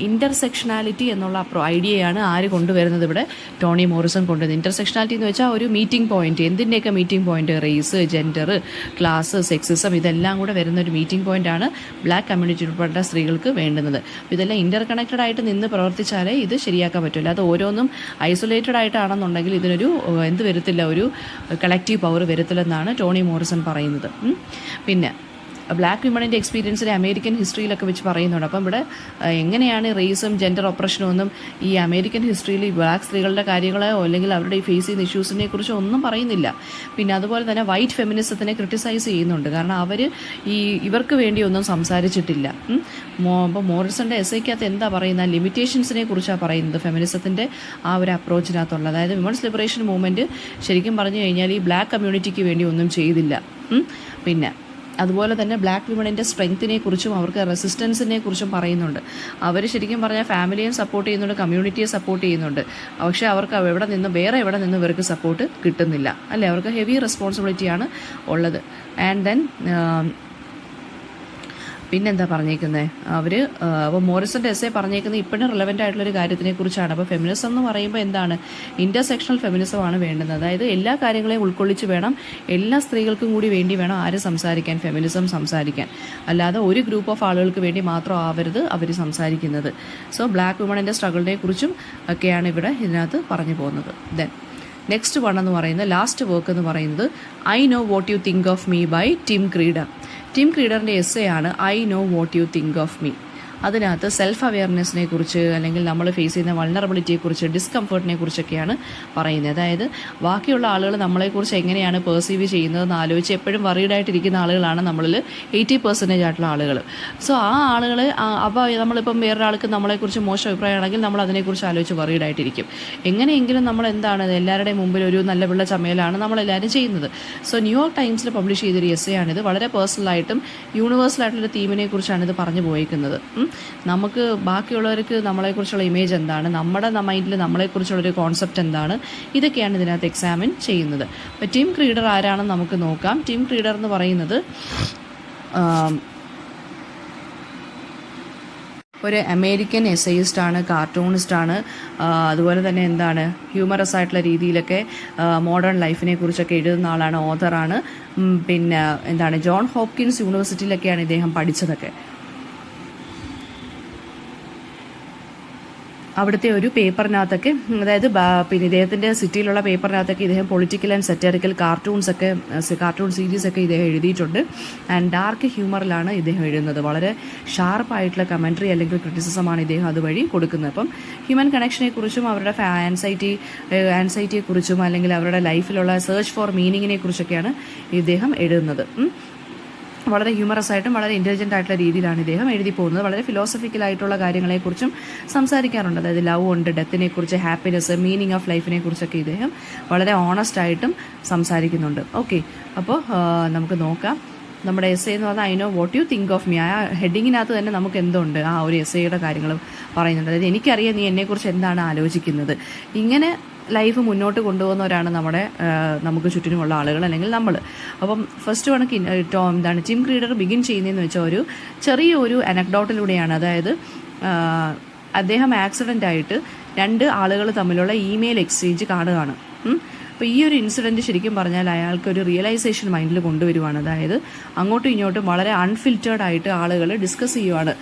ഇൻ്റർസെക്ഷനാലിറ്റി എന്നുള്ള ഐഡിയയാണ് ആര് കൊണ്ടുവരുന്നത് ഇവിടെ, ടോണി മോറിസൺ കൊണ്ടുവരുന്നത്. ഇൻ്റർസെക്ഷനാലിറ്റി എന്ന് വെച്ചാൽ ഒരു മീറ്റിംഗ് പോയിന്റ്, എന്തിൻ്റെയൊക്കെ meeting point, race, gender, class, sexism, ഇതെല്ലാം കൂടെ വരുന്ന ഒരു മീറ്റിംഗ് പോയിന്റാണ് ബ്ലാക്ക് കമ്മ്യൂണിറ്റിയിൽപ്പെട്ട സ്ത്രീകൾക്ക് വേണ്ടുന്നത്. ഇതെല്ലാം ഇൻ്റർ കണക്റ്റഡ് ആയിട്ട് നിന്ന് പ്രവർത്തിച്ചാലേ ഇത് ശരിയാക്കാൻ പറ്റില്ല. അത് ഓരോന്നും ഐസൊലേറ്റഡ് ആയിട്ടാണെന്നുണ്ടെങ്കിൽ ഇതിനൊരു വരത്തില്ല, ഒരു കളക്റ്റീവ് പവർ വരത്തില്ലെന്നാണ് ടോണി മോറിസൺ പറയുന്നത്. പിന്നെ ബ്ലാക്ക് വിമണിൻ്റെ എക്സ്പീരിയൻസിൽ അമേരിക്കൻ ഹിസ്റ്ററിയിലൊക്കെ വെച്ച് പറയുന്നുണ്ട്. അപ്പം ഇവിടെ എങ്ങനെയാണ് റേസും ജെൻഡർ ഓപ്പറേഷനും ഒന്നും ഈ അമേരിക്കൻ ഹിസ്റ്ററിയിൽ ബ്ലാക്ക് സ്ത്രീകളുടെ കാര്യങ്ങളോ അല്ലെങ്കിൽ അവരുടെ ഈ ഫേസ് ചെയ്യുന്ന ഇഷ്യൂസിനെ കുറിച്ച് ഒന്നും പറയുന്നില്ല. പിന്നെ അതുപോലെ തന്നെ വൈറ്റ് ഫെമിനിസത്തിനെ ക്രിട്ടിസൈസ് ചെയ്യുന്നുണ്ട്, കാരണം അവർ ഇവർക്ക് വേണ്ടി ഒന്നും സംസാരിച്ചിട്ടില്ല. അപ്പോൾ മോറിസന്റെ എസ്സേക്കകത്ത് എന്താ പറയുന്നത്, ലിമിറ്റേഷൻസിനെ കുറിച്ചാണ് പറയുന്നത് ഫെമിനിസത്തിൻ്റെ ആ ഒരു അപ്രോച്ചിനകത്തുള്ള. അതായത് വിമൻസ് ലിബറേഷൻ മൂവ്മെൻറ്റ് ശരിക്കും പറഞ്ഞു കഴിഞ്ഞാൽ ഈ ബ്ലാക്ക് കമ്മ്യൂണിറ്റിക്ക് വേണ്ടി ഒന്നും ചെയ്തില്ല. പിന്നെ അതുപോലെ തന്നെ ബ്ലാക്ക് വിമണിൻ്റെ സ്ട്രെങ്ത്തിനെ കുറിച്ചും അവർക്ക് റെസിസ്റ്റൻസിനെ കുറിച്ചും പറയുന്നുണ്ട്. അവർ ശരിക്കും പറഞ്ഞാൽ ഫാമിലിയും സപ്പോർട്ട് ചെയ്യുന്നുണ്ട്, കമ്മ്യൂണിറ്റിയെ സപ്പോർട്ട് ചെയ്യുന്നുണ്ട്. പക്ഷേ അവർക്ക് വേറെ എവിടെ നിന്നും ഇവർക്ക് സപ്പോർട്ട് കിട്ടുന്നില്ല, അല്ലേ? അവർക്ക് ഹെവി റെസ്പോൺസിബിലിറ്റിയാണ് ഉള്ളത്. ആൻഡ് ദെൻ പിന്നെന്താ പറഞ്ഞേക്കുന്നത് അവർ, അപ്പോൾ മോറിസന്റെ എസ്സേ പറഞ്ഞേക്കുന്നത് ഇപ്പോഴും റിലവൻ്റ് ആയിട്ടുള്ളൊരു കാര്യത്തിനെ കുറിച്ചാണ്. അപ്പോൾ ഫെമിനിസം എന്ന് പറയുമ്പോൾ എന്താണ്, ഇൻ്റർസെക്ഷണൽ ഫെമിനിസമാണ് വേണ്ടുന്നത്. അതായത് എല്ലാ കാര്യങ്ങളെയും ഉൾക്കൊള്ളിച്ച് വേണം, എല്ലാ സ്ത്രീകൾക്കും കൂടി വേണ്ടി വേണം ആര് സംസാരിക്കാൻ, ഫെമിനിസം സംസാരിക്കാൻ. അല്ലാതെ ഒരു ഗ്രൂപ്പ് ഓഫ് ആളുകൾക്ക് വേണ്ടി മാത്രം ആവരുത് അവർ സംസാരിക്കുന്നത്. സോ ബ്ലാക്ക് വിമണിൻ്റെ സ്ട്രഗിളിനെ കുറിച്ചും ഒക്കെയാണ് ഇവിടെ ഇതിനകത്ത് പറഞ്ഞു പോകുന്നത്. ദെൻ നെക്സ്റ്റ് വൺ എന്ന് പറയുന്നത്, ലാസ്റ്റ് വർക്ക് എന്ന് പറയുന്നത് I know what you think of me by Tim Kreider. Tim ക്രീഡറിൻ്റെ എസ്സേ ആണ് I know what you think of me. അതിനകത്ത് സെൽഫ് അവെയർനെസ്സിനെ കുറിച്ച് അല്ലെങ്കിൽ നമ്മൾ ഫേസ് ചെയ്യുന്ന വൾണറബിലിറ്റിയെക്കുറിച്ച്, ഡിസ്കംഫർട്ടിനെ കുറിച്ചൊക്കെയാണ് പറയുന്നത്. അതായത് ബാക്കിയുള്ള ആളുകൾ നമ്മളെക്കുറിച്ച് എങ്ങനെയാണ് പെർസീവ് ചെയ്യുന്നതെന്ന് ആലോചിച്ച് എപ്പോഴും വറീഡായിട്ടിരിക്കുന്ന ആളുകളാണ് നമ്മളിൽ 80% ആയിട്ടുള്ള ആളുകൾ. സോ ആ ആളുകൾ, അപ്പോൾ നമ്മളിപ്പം വേറൊരാൾക്ക് നമ്മളെക്കുറിച്ച് മോശം അഭിപ്രായമാണെങ്കിൽ നമ്മൾ അതിനെക്കുറിച്ച് ആലോചിച്ച് വറീഡായിട്ടിരിക്കും. എങ്ങനെയെങ്കിലും നമ്മൾ എന്താണ്, എല്ലാവരുടെയും മുമ്പിൽ ഒരു നല്ല പിള്ള ചമയലാണ് നമ്മളെല്ലാവരും ചെയ്യുന്നത്. സോ ന്യൂയോർക്ക് ടൈംസിൽ പബ്ലിഷ് ചെയ്തൊരു എസ്സേയാണിത്. വളരെ പേഴ്സണലായിട്ടും യൂണിവേഴ്സലായിട്ടുള്ളൊരു തീമിനെ കുറിച്ചാണ് ഇത് പറഞ്ഞു പോയിരിക്കുന്നത്. നമുക്ക് ബാക്കിയുള്ളവർക്ക് നമ്മളെക്കുറിച്ചുള്ള ഇമേജ് എന്താണ്, നമ്മുടെ മൈൻഡിൽ നമ്മളെക്കുറിച്ചുള്ളൊരു കോൺസെപ്റ്റ് എന്താണ്, ഇതൊക്കെയാണ് ഇതിനകത്ത് എക്സാമിൻ ചെയ്യുന്നത്. അപ്പോൾ ടിം ക്രീഡർ ആരാണെന്ന് നമുക്ക് നോക്കാം. ടിം ക്രീഡർ എന്ന് പറയുന്നത് ഒരു അമേരിക്കൻ എസ്സയിസ്റ്റാണ്, കാർട്ടൂണിസ്റ്റാണ്. അതുപോലെ തന്നെ എന്താണ്, ഹ്യൂമറസ് ആയിട്ടുള്ള രീതിയിലൊക്കെ മോഡേൺ ലൈഫിനെ കുറിച്ചൊക്കെ എഴുതുന്ന ആളാണ്, ഓഥറാണ്. പിന്നെ എന്താണ്, ജോൺ ഹോപ്കിൻസ് യൂണിവേഴ്സിറ്റിയിലൊക്കെയാണ് ഇദ്ദേഹം പഠിച്ചതൊക്കെ. അവിടുത്തെ ഒരു പേപ്പറിനകത്തൊക്കെ, അതായത് പിന്നെ ഇദ്ദേഹത്തിൻ്റെ സിറ്റിയിലുള്ള പേപ്പറിനകത്തൊക്കെ ഇദ്ദേഹം പൊളിറ്റിക്കൽ ആൻഡ് സെറ്ററിക്കൽ കാർട്ടൂൺ സീരീസൊക്കെ ഇദ്ദേഹം എഴുതിയിട്ടുണ്ട്. ആൻഡ് ഡാർക്ക് ഹ്യൂമറിലാണ് ഇദ്ദേഹം എഴുതുന്നത്. വളരെ ഷാർപ്പായിട്ടുള്ള കമൻട്രി അല്ലെങ്കിൽ ക്രിറ്റിസിസമാണ് ഇദ്ദേഹം അതുവഴി കൊടുക്കുന്നത്. അപ്പം ഹ്യൂമൻ കണക്ഷനെക്കുറിച്ചും അവരുടെ ആൻസൈറ്റിയെക്കുറിച്ചും അല്ലെങ്കിൽ അവരുടെ ലൈഫിലുള്ള സെർച്ച് ഫോർ മീനിങ്ങിനെ കുറിച്ചൊക്കെയാണ് ഇദ്ദേഹം എഴുതുന്നത്. വളരെ ഹ്യൂമറസ് ആയിട്ടും വളരെ ഇൻ്റലിജൻ്റ് ആയിട്ടുള്ള രീതിയിലാണ് ഇദ്ദേഹം എഴുതി പോകുന്നത്. വളരെ ഫിലോസഫിക്കലായിട്ടുള്ള കാര്യങ്ങളെക്കുറിച്ചും സംസാരിക്കാറുണ്ട്. അതായത് ലവ് ഉണ്ട്, ഡെത്തിനെക്കുറിച്ച്, ഹാപ്പിനെസ്, മീനിങ് ഓഫ് ലൈഫിനെ കുറിച്ചൊക്കെ ഇദ്ദേഹം വളരെ ഓണസ്റ്റ് ആയിട്ടും സംസാരിക്കുന്നുണ്ട്. ഓക്കെ, അപ്പോൾ നമുക്ക് നോക്കാം. നമ്മുടെ എസ്സേ എന്ന് പറഞ്ഞാൽ I know what you think of me. ആ ഹെഡിങ്ങിനകത്ത് തന്നെ നമുക്ക് എന്തുണ്ട്, ആ ഒരു എസ്സേയുടെ കാര്യങ്ങൾ പറയുന്നുണ്ട്. അതായത് എനിക്കറിയാം നീ എന്നെക്കുറിച്ച് എന്താണ് ആലോചിക്കുന്നത്. ഇങ്ങനെ ലൈഫ് മുന്നോട്ട് കൊണ്ടുപോകുന്നവരാണ് നമുക്ക് ചുറ്റിനുമുള്ള ആളുകൾ, അല്ലെങ്കിൽ നമ്മൾ. അപ്പം ഫസ്റ്റ് കണക്ക് എന്താണ് ടിം ക്രീഡർ ബിഗിൻ ചെയ്യുന്നതെന്ന് വെച്ചാൽ ഒരു ചെറിയൊരു അനക്ഡോട്ടിലൂടെയാണ്. അതായത് അദ്ദേഹം ആക്സിഡൻ്റ് ആയിട്ട് 2 ആളുകൾ തമ്മിലുള്ള ഇമെയിൽ എക്സ്ചേഞ്ച് കാണുകയാണ്. അപ്പോൾ ഈ ഒരു ഇൻസിഡൻറ്റ് ശരിക്കും പറഞ്ഞാൽ അയാൾക്കൊരു റിയലൈസേഷൻ മൈൻഡിൽ കൊണ്ടുവരുവാണ്. അതായത് അങ്ങോട്ടും ഇങ്ങോട്ടും വളരെ അൺഫിൽറ്റേർഡ് ആയിട്ട് ആളുകൾ ഡിസ്കസ് ചെയ്യുവാണ്.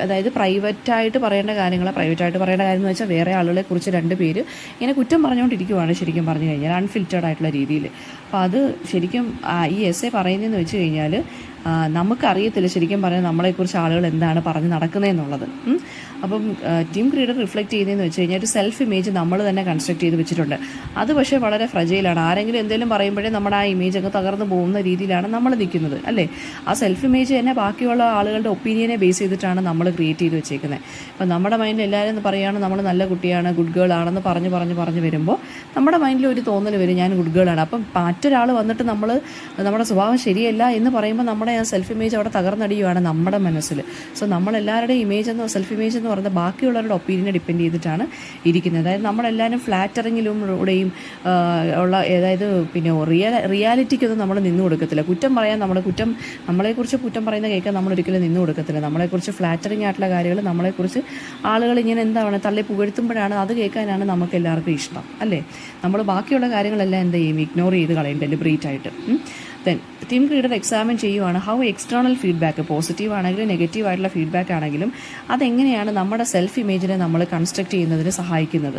അതായത് പ്രൈവറ്റായിട്ട് പറയേണ്ട കാര്യം എന്ന് വെച്ചാൽ വേറെ ആളുകളെ കുറിച്ച് 2 പേര് ഇങ്ങനെ കുറ്റം പറഞ്ഞുകൊണ്ടിരിക്കുവാണ് ശരിക്കും പറഞ്ഞു കഴിഞ്ഞാൽ, അൺഫിൽറ്റേർഡ് ആയിട്ടുള്ള രീതിയിൽ. അപ്പോൾ അത് ശരിക്കും ഈ എസ്സേ പറയുന്നതെന്ന് വെച്ച് കഴിഞ്ഞാൽ നമുക്കറിയത്തില്ല ശരിക്കും പറഞ്ഞാൽ നമ്മളെക്കുറിച്ച് ആളുകൾ എന്താണ് പറഞ്ഞ് നടക്കുന്നതെന്നുള്ളത്. അപ്പം ടീം ക്രീഡർ റിഫ്ലക്റ്റ് ചെയ്യുന്നതെന്ന് വെച്ച് കഴിഞ്ഞാൽ ഒരു സെൽഫ് ഇമേജ് നമ്മൾ തന്നെ കൺസ്ട്രക്ട് ചെയ്ത് വെച്ചിട്ടുണ്ട്. അത് പക്ഷേ വളരെ ഫ്രജൈലാണ്. ആരെങ്കിലും എന്തെങ്കിലും പറയുമ്പോഴേ നമ്മുടെ ആ ഇമേജ് അങ്ങ് തകർന്നു പോകുന്ന രീതിയിലാണ് നമ്മൾ നിൽക്കുന്നത്, അല്ലേ? ആ സെൽഫ് ഇമേജ് തന്നെ ബാക്കിയുള്ള ആളുകളുടെ ഒപ്പീനിയനെ ബേസ് ചെയ്തിട്ടാണ് നമ്മൾ ക്രിയേറ്റ് ചെയ്ത് വെച്ചേക്കുന്നത്. ഇപ്പം നമ്മുടെ മൈൻഡിൽ എല്ലാവരും പറയുകയാണ് നമ്മൾ നല്ല കുട്ടിയാണ്, ഗുഡ് ഗേൾ ആണെന്ന് പറഞ്ഞ് വരുമ്പോൾ നമ്മുടെ മൈൻഡിൽ ഒരു തോന്നൽ വരും ഞാൻ ഗുഡ് ഗേൾ ആണ്. അപ്പം മറ്റൊരാൾ വന്നിട്ട് നമ്മുടെ സ്വഭാവം ശരിയല്ല എന്ന് പറയുമ്പോൾ നമ്മുടെ ആ സെൽഫ് ഇമേജ് അവിടെ തകർന്നടിയുകയാണ് നമ്മുടെ മനസ്സിൽ. സോ നമ്മളെല്ലാവരുടെയും സെൽഫ് ഇമേജ് എന്ന് പറയുന്നത് ബാക്കിയുള്ളവരുടെ ഒപ്പീനിയനെ ഡിപ്പെൻഡ് ചെയ്തിട്ടാണ് ഇരിക്കുന്നത്. അതായത് നമ്മളെല്ലാവരും ഫ്ലാറ്ററിങ്ങിലൂടെയും ഉള്ള അതായത് പിന്നെ റിയാലിറ്റിക്കൊന്നും നമ്മൾ നിന്നു കൊടുക്കത്തില്ല. നമ്മളെക്കുറിച്ച് കുറ്റം പറയുന്ന കേൾക്കാൻ നമ്മളൊരിക്കലും നിന്നു കൊടുക്കത്തില്ല. നമ്മളെക്കുറിച്ച് ഫ്ലാറ്ററിങ് ആയിട്ടുള്ള കാര്യങ്ങൾ നമ്മളെക്കുറിച്ച് ആളുകൾ ഇങ്ങനെ എന്താണ് തള്ളി പുകഴ്ത്തുമ്പോഴാണ് അത് കേൾക്കാനാണ് നമുക്ക് എല്ലാവർക്കും ഇഷ്ടം, അല്ലേ? നമ്മൾ ബാക്കിയുള്ള കാര്യങ്ങളെല്ലാം എന്ത് ചെയ്യും, ഇഗ്നോർ ചെയ്ത് കളയും ഡെലിബറേറ്റ് ആയിട്ട്. ദെൻ ടീം ലീഡർ എക്സാമിൻ ചെയ്യുവാണ് ഹൗ എക്സ്റ്റേണൽ ഫീഡ്ബാക്ക്, പോസിറ്റീവ് ആണെങ്കിലും നെഗറ്റീവ് ആയിട്ടുള്ള ഫീഡ്ബാക്ക് ആണെങ്കിലും അതെങ്ങനെയാണ് നമ്മുടെ സെൽഫ് ഇമേജിനെ നമ്മൾ കൺസ്ട്രക്ട് ചെയ്യുന്നതിന് സഹായിക്കുന്നത്.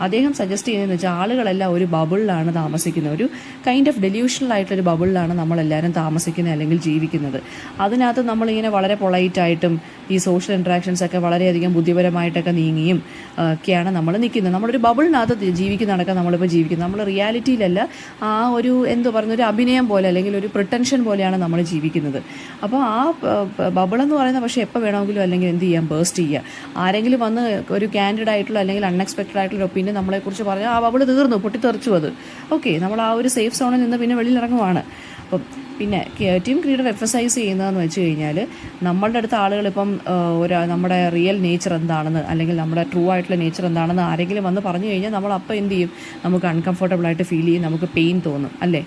അദ്ദേഹം സജസ്റ്റ് ചെയ്യുന്നതെന്ന് വെച്ചാൽ ആളുകളെല്ലാം ഒരു ബബിളിലാണ് താമസിക്കുന്നത്, ഒരു കൈൻഡ് ഓഫ് ഡെല്യൂഷണൽ ആയിട്ടൊരു ബബിളിലാണ് നമ്മളെല്ലാവരും താമസിക്കുന്നത് അല്ലെങ്കിൽ ജീവിക്കുന്നത്. അതിനകത്ത് നമ്മളിങ്ങനെ വളരെ പൊളൈറ്റായിട്ടും ഈ സോഷ്യൽ ഇൻട്രാക്ഷൻസ് ഒക്കെ വളരെയധികം ബുദ്ധിപരമായിട്ടൊക്കെ നീങ്ങിയും ഒക്കെയാണ് നമ്മൾ നിൽക്കുന്നത്. നമ്മളൊരു ബബിളിനകത്ത് ജീവിക്കുന്നതൊക്കെ നമ്മളിപ്പോൾ ജീവിക്കുന്നത്. നമ്മൾ റിയാലിറ്റിയിലല്ല, ആ ഒരു ഒരു അഭിനയം പോലെ അല്ലെങ്കിൽ ഒരു പ്രിട്ടൻഷൻ പോലെയാണ് നമ്മൾ ജീവിക്കുന്നത്. അപ്പോൾ ആ ബബിളെന്ന് പറയുന്നത് പക്ഷേ എപ്പോൾ വേണമെങ്കിലും അല്ലെങ്കിൽ എന്ത് ചെയ്യാം, ബേസ്റ്റ് ചെയ്യുക. ആരെങ്കിലും വന്ന് ഒരു കാൻഡിഡ് ആയിട്ടുള്ള അല്ലെങ്കിൽ അൺഎക്സ്പെക്റ്റഡ് ആയിട്ടുള്ള ഒപ്പീനിയൻ നമ്മളെക്കുറിച്ച് പറഞ്ഞാൽ ആ ബബിൾ തീർന്നു, പൊട്ടിത്തെറിച്ചു. അത് ഓക്കെ, നമ്മൾ ആ ഒരു സേഫ് സോണിൽ നിന്ന് പിന്നെ വെളിയിലിറങ്ങുവാണ്. അപ്പം പിന്നെ ടീം ലീഡർ എംഫസൈസ് ചെയ്യുന്നതെന്ന് വെച്ച് കഴിഞ്ഞാൽ നമ്മളുടെ അടുത്ത ആളുകളിപ്പം നമ്മുടെ റിയൽ നേച്ചർ എന്താണെന്ന് അല്ലെങ്കിൽ നമ്മുടെ ട്രൂ ആയിട്ടുള്ള നേച്ചർ എന്താണെന്ന് ആരെങ്കിലും വന്ന് പറഞ്ഞു കഴിഞ്ഞാൽ നമ്മൾ അപ്പോൾ എന്ത് ചെയ്യും, നമുക്ക് അൺകംഫർട്ടബിൾ ആയിട്ട് ഫീൽ ചെയ്യും, നമുക്ക് പെയിൻ തോന്നും, അല്ലേ?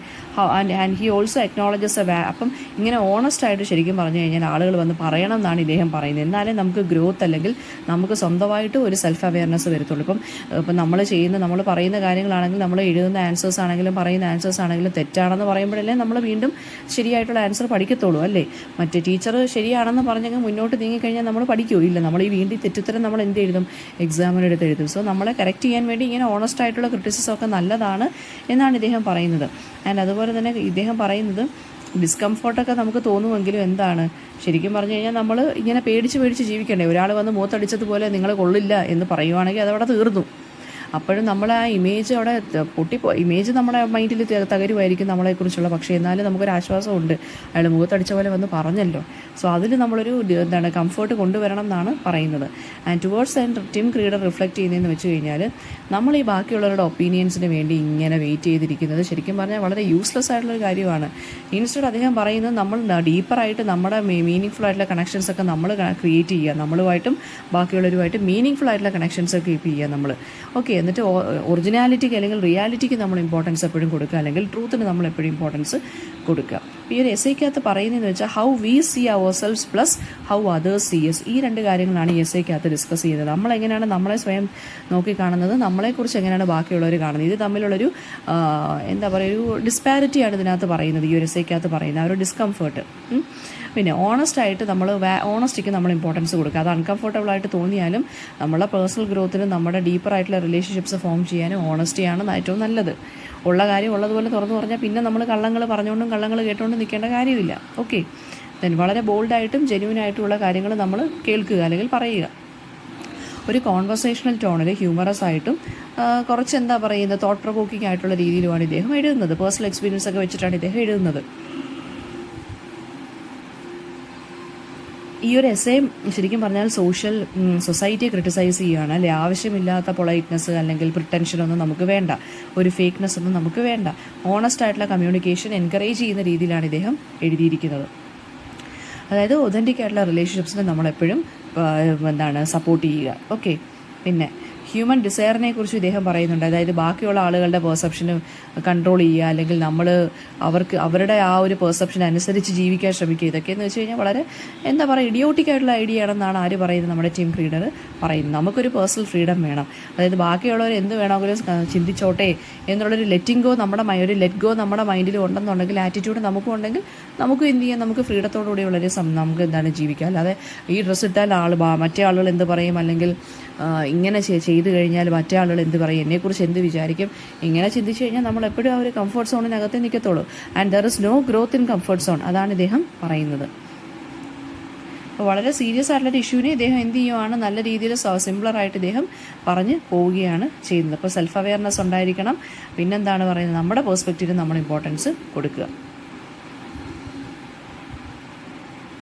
ആൻഡ് ഹി ഓൾസോ അക്നോളജസ് അപ്പം ഇങ്ങനെ ഓണസ്റ്റ് ആയിട്ട് ശരിക്കും പറഞ്ഞു കഴിഞ്ഞാൽ ആളുകൾ വന്ന് പറയണം എന്നാണ് ഇദ്ദേഹം പറയുന്നത്. എന്നാലേ നമുക്ക് ഗ്രോത്ത് അല്ലെങ്കിൽ നമുക്ക് സ്വന്തമായിട്ട് ഒരു സെൽഫ് അവെയർനെസ് വരത്തുള്ളൂ. ഇപ്പം നമ്മൾ പറയുന്ന കാര്യങ്ങളാണെങ്കിൽ നമ്മൾ എഴുതുന്ന ആൻസേഴ്സ് ആണെങ്കിലും പറയുന്ന ആൻസേഴ്സ് ആണെങ്കിലും തെറ്റാണെന്ന് പറയുമ്പോഴല്ലേ നമ്മൾ വീണ്ടും ശരിയായിട്ടുള്ള ആൻസർ പഠിക്കത്തുള്ളൂ, അല്ലേ? മറ്റേ ടീച്ചർ ശരിയാണെന്ന് പറഞ്ഞെങ്കിൽ മുന്നോട്ട് നീങ്ങിക്കഴിഞ്ഞാൽ നമ്മൾ പഠിക്കുമോ? ഇല്ല. നമ്മൾ ഈ വീണ്ടും തെറ്റുത്തരം നമ്മൾ എന്ത് എഴുതും, എക്സാമിനെടുത്ത് എഴുതും. സോ നമ്മളെ കറക്റ്റ് ചെയ്യാൻ വേണ്ടി ഇങ്ങനെ ഓണസ്റ്റ് ആയിട്ടുള്ള ക്രിറ്റിസിസം ഒക്കെ നല്ലതാണ് എന്നാണ് ഇദ്ദേഹം പറയുന്നത്. ആൻഡ് അതുപോലെ തന്നെ ഇദ്ദേഹം പറയുന്നത് ഡിസ്കംഫോർട്ടൊക്കെ നമുക്ക് തോന്നുമെങ്കിലും എന്താണ് ശരിക്കും പറഞ്ഞു കഴിഞ്ഞാൽ നമ്മൾ ഇങ്ങനെ പേടിച്ച് ജീവിക്കണ്ടേ? ഒരാൾ വന്ന് മൂത്തടിച്ചതുപോലെ നിങ്ങൾ കൊള്ളില്ല എന്ന് പറയുവാണെങ്കിൽ അതവിടെ തീർന്നു. അപ്പോഴും നമ്മൾ ആ ഇമേജ് അവിടെ ഇമേജ് നമ്മുടെ മൈൻഡിൽ തകരുമായിരിക്കും നമ്മളെക്കുറിച്ചുള്ള. പക്ഷേ എന്നാലും നമുക്കൊരു ആശ്വാസമുണ്ട്, അയാൾ മുഖത്തടിച്ച പോലെ വന്ന് പറഞ്ഞല്ലോ. സോ അതിൽ നമ്മളൊരു കംഫർട്ട് കൊണ്ടുവരണം എന്നാണ് പറയുന്നത്. And towards and team leader reflect ചെയ്യുന്നതെന്ന് വെച്ച് കഴിഞ്ഞാൽ നമ്മൾ ഈ ബാക്കിയുള്ളവരുടെ ഒപ്പീനിയൻസിന് വേണ്ടി ഇങ്ങനെ വെയിറ്റ് ചെയ്തിരിക്കുന്നത് ശരിക്കും പറഞ്ഞാൽ വളരെ യൂസ്ലെസ് ആയിട്ടുള്ളൊരു കാര്യമാണ്. ഇൻസ്റ്റഡ് അദ്ദേഹം പറയുന്നത് നമ്മൾ ഡീപ്പറായിട്ട് നമ്മുടെ മീനിങ് ഫുൾ ആയിട്ടുള്ള കണക്ഷൻസ് ഒക്കെ നമ്മൾ ക്രിയേറ്റ് ചെയ്യുക, നമ്മളുമായിട്ടും ബാക്കിയുള്ളവരുമായിട്ട് മീനിങ് ഫുൾ ആയിട്ടുള്ള കണക്ഷൻസ് ഒക്കെ കീപ്പ് ചെയ്യുക നമ്മൾ. ഓക്കെ, എന്നിട്ട് ഒറിജിനാലിറ്റിക്ക് അല്ലെങ്കിൽ റിയാലിറ്റിക്ക് നമ്മൾ ഇമ്പോർട്ടൻസ് എപ്പോഴും കൊടുക്കുക, അല്ലെങ്കിൽ ട്രൂത്തിന് നമ്മൾ എപ്പോഴും ഇമ്പോർട്ടൻസ് കൊടുക്കുക. ഈ ഒരു എസ്സേക്കകത്ത് പറയുന്നതെന്ന് വെച്ചാൽ how we see ourselves plus how others see us. ഈ രണ്ട് കാര്യങ്ങളാണ് ഈ എസ്സേക്കകത്ത് ഡിസ്കസ് ചെയ്യുന്നത്. നമ്മളെങ്ങനെയാണ് നമ്മളെ സ്വയം നോക്കിക്കാണുന്നത്, നമ്മളെക്കുറിച്ച് എങ്ങനെയാണ് ബാക്കിയുള്ളവർ കാണുന്നത്. ഇത് തമ്മിലുള്ളൊരു ഒരു ഡിസ്പാരിറ്റിയാണ് ഇതിനകത്ത് പറയുന്നത്, ഈ ഒരു എസ്സേക്കകത്ത് പറയുന്നത്, ആ ഒരു ഡിസ്കംഫേർട്ട്. പിന്നെ ഓണസ്റ്റായിട്ട് ഓണസ്റ്റിക്ക് നമ്മൾ ഇമ്പോർട്ടൻസ് കൊടുക്കുക. അത് അൺകംഫർട്ടബിളായിട്ട് തോന്നിയാലും നമ്മളെ പേഴ്സണൽ ഗ്രോത്തിനും നമ്മുടെ ഡീപ്പറായിട്ടുള്ള റിലേഷൻഷിപ്സ് ഫോം ചെയ്യാനും ഓണസ്റ്റിയാണ് ഏറ്റവും നല്ലത്. ഉള്ള കാര്യം ഉള്ളതുപോലെ തുറന്നു പറഞ്ഞാൽ പിന്നെ നമ്മൾ കള്ളങ്ങൾ പറഞ്ഞുകൊണ്ടും കള്ളങ്ങൾ കേട്ടുകൊണ്ടും നിൽക്കേണ്ട കാര്യമില്ല. ഓക്കെ, ദെൻ വളരെ ബോൾഡായിട്ടും ജെന്യൂനായിട്ടുള്ള കാര്യങ്ങൾ നമ്മൾ കേൾക്കുക അല്ലെങ്കിൽ പറയുക. ഒരു കോൺവെർസേഷണൽ ടോണിൽ ഹ്യൂമറസ് ആയിട്ടും കുറച്ച് തോട്ട് പ്രൊവോക്കിംഗ് ആയിട്ടുള്ള രീതിയിലുമാണ് ഇദ്ദേഹം എഴുതുന്നത്. പേഴ്സണൽ എക്സ്പീരിയൻസ് ഒക്കെ വെച്ചിട്ടാണ് ഇദ്ദേഹം എഴുതുന്നത്. ഈ ഒരു എസ്സേ ശരിക്കും പറഞ്ഞാൽ സൊസൈറ്റിയെ ക്രിട്ടിസൈസ് ചെയ്യുകയാണ്, അല്ലെ? ആവശ്യമില്ലാത്ത പൊളൈറ്റ്നെസ് അല്ലെങ്കിൽ പ്രിട്ടൻഷനൊന്നും നമുക്ക് വേണ്ട, ഒരു ഫേക്ക്നെസ് ഒന്നും നമുക്ക് വേണ്ട. ഓണസ്റ്റ് ആയിട്ടുള്ള കമ്മ്യൂണിക്കേഷൻ എൻകറേജ് ചെയ്യുന്ന രീതിയിലാണ് ഇദ്ദേഹം എഴുതിയിരിക്കുന്നത്. അതായത് ഒതൻറ്റിക് ആയിട്ടുള്ള റിലേഷൻഷിപ്സിനെ നമ്മളെപ്പോഴും സപ്പോർട്ട് ചെയ്യുക. ഓക്കെ, പിന്നെ ഹ്യൂമൻ ഡിസയറിനെ കുറിച്ച് ഇദ്ദേഹം പറയുന്നുണ്ട്. അതായത് ബാക്കിയുള്ള ആളുകളുടെ പെർസെപ്ഷന് കൺട്രോൾ ചെയ്യുക, അല്ലെങ്കിൽ നമ്മൾ അവരുടെ ആ ഒരു പെർസെപ്ഷൻ അനുസരിച്ച് ജീവിക്കാൻ ശ്രമിക്കുക. ഇതൊക്കെയെന്ന് വെച്ച് കഴിഞ്ഞാൽ വളരെ ഇഡിയോട്ടിക് ആയിട്ടുള്ള ഐഡിയ ആണെന്നാണ് ആര് പറയുന്നത്, നമ്മുടെ ടീം ലീഡർ പറയുന്നത്. നമുക്കൊരു പേഴ്സണൽ ഫ്രീഡം വേണം. അതായത് ബാക്കിയുള്ളവർ എന്ത് വേണമെങ്കിലും ചിന്തിച്ചോട്ടെ എന്നുള്ളൊരു ലെറ്റ് ഗോ നമ്മുടെ മൈൻഡിൽ ഉണ്ടെന്നുണ്ടെങ്കിൽ, ആറ്റിറ്റ്യൂഡ് നമുക്കും ഉണ്ടെങ്കിൽ നമുക്കും എന്ത് ചെയ്യാം, നമുക്ക് ഫ്രീഡത്തോടുകൂടി നമുക്ക് ജീവിക്കാം. അല്ലാതെ ഈ ഡ്രസ്സ് ഇട്ടാൽ മറ്റേ ആളുകൾ എന്ത് പറയും, അല്ലെങ്കിൽ ഇങ്ങനെ ചെയ്തു കഴിഞ്ഞാൽ മറ്റേ ആളുകൾ എന്ത് പറയും, എന്നെക്കുറിച്ച് എന്ത് വിചാരിക്കും, ഇങ്ങനെ ചിന്തിച്ചു കഴിഞ്ഞാൽ നമ്മൾ എപ്പോഴും ആ ഒരു കംഫർട്ട് സോണിനകത്തേ നിൽക്കത്തുള്ളൂ. And there is no growth in comfort zone, അതാണ് ഇദ്ദേഹം പറയുന്നത്. അപ്പോൾ വളരെ സീരിയസ് ആയിട്ടുള്ളൊരു ഇഷ്യൂവിനെ ഇദ്ദേഹം എന്ത് ചെയ്യുവാണ്, നല്ല രീതിയിൽ സിംപ്ലറായിട്ട് ഇദ്ദേഹം പറഞ്ഞ് പോവുകയാണ് ചെയ്യുന്നത്. അപ്പോൾ സെൽഫ് അവെയർനെസ് ഉണ്ടായിരിക്കണം. പിന്നെന്താണ് പറയുന്നത്, നമ്മുടെ പെർസ്പെക്റ്റീവിന് നമ്മൾ ഇമ്പോർട്ടൻസ് കൊടുക്കുക.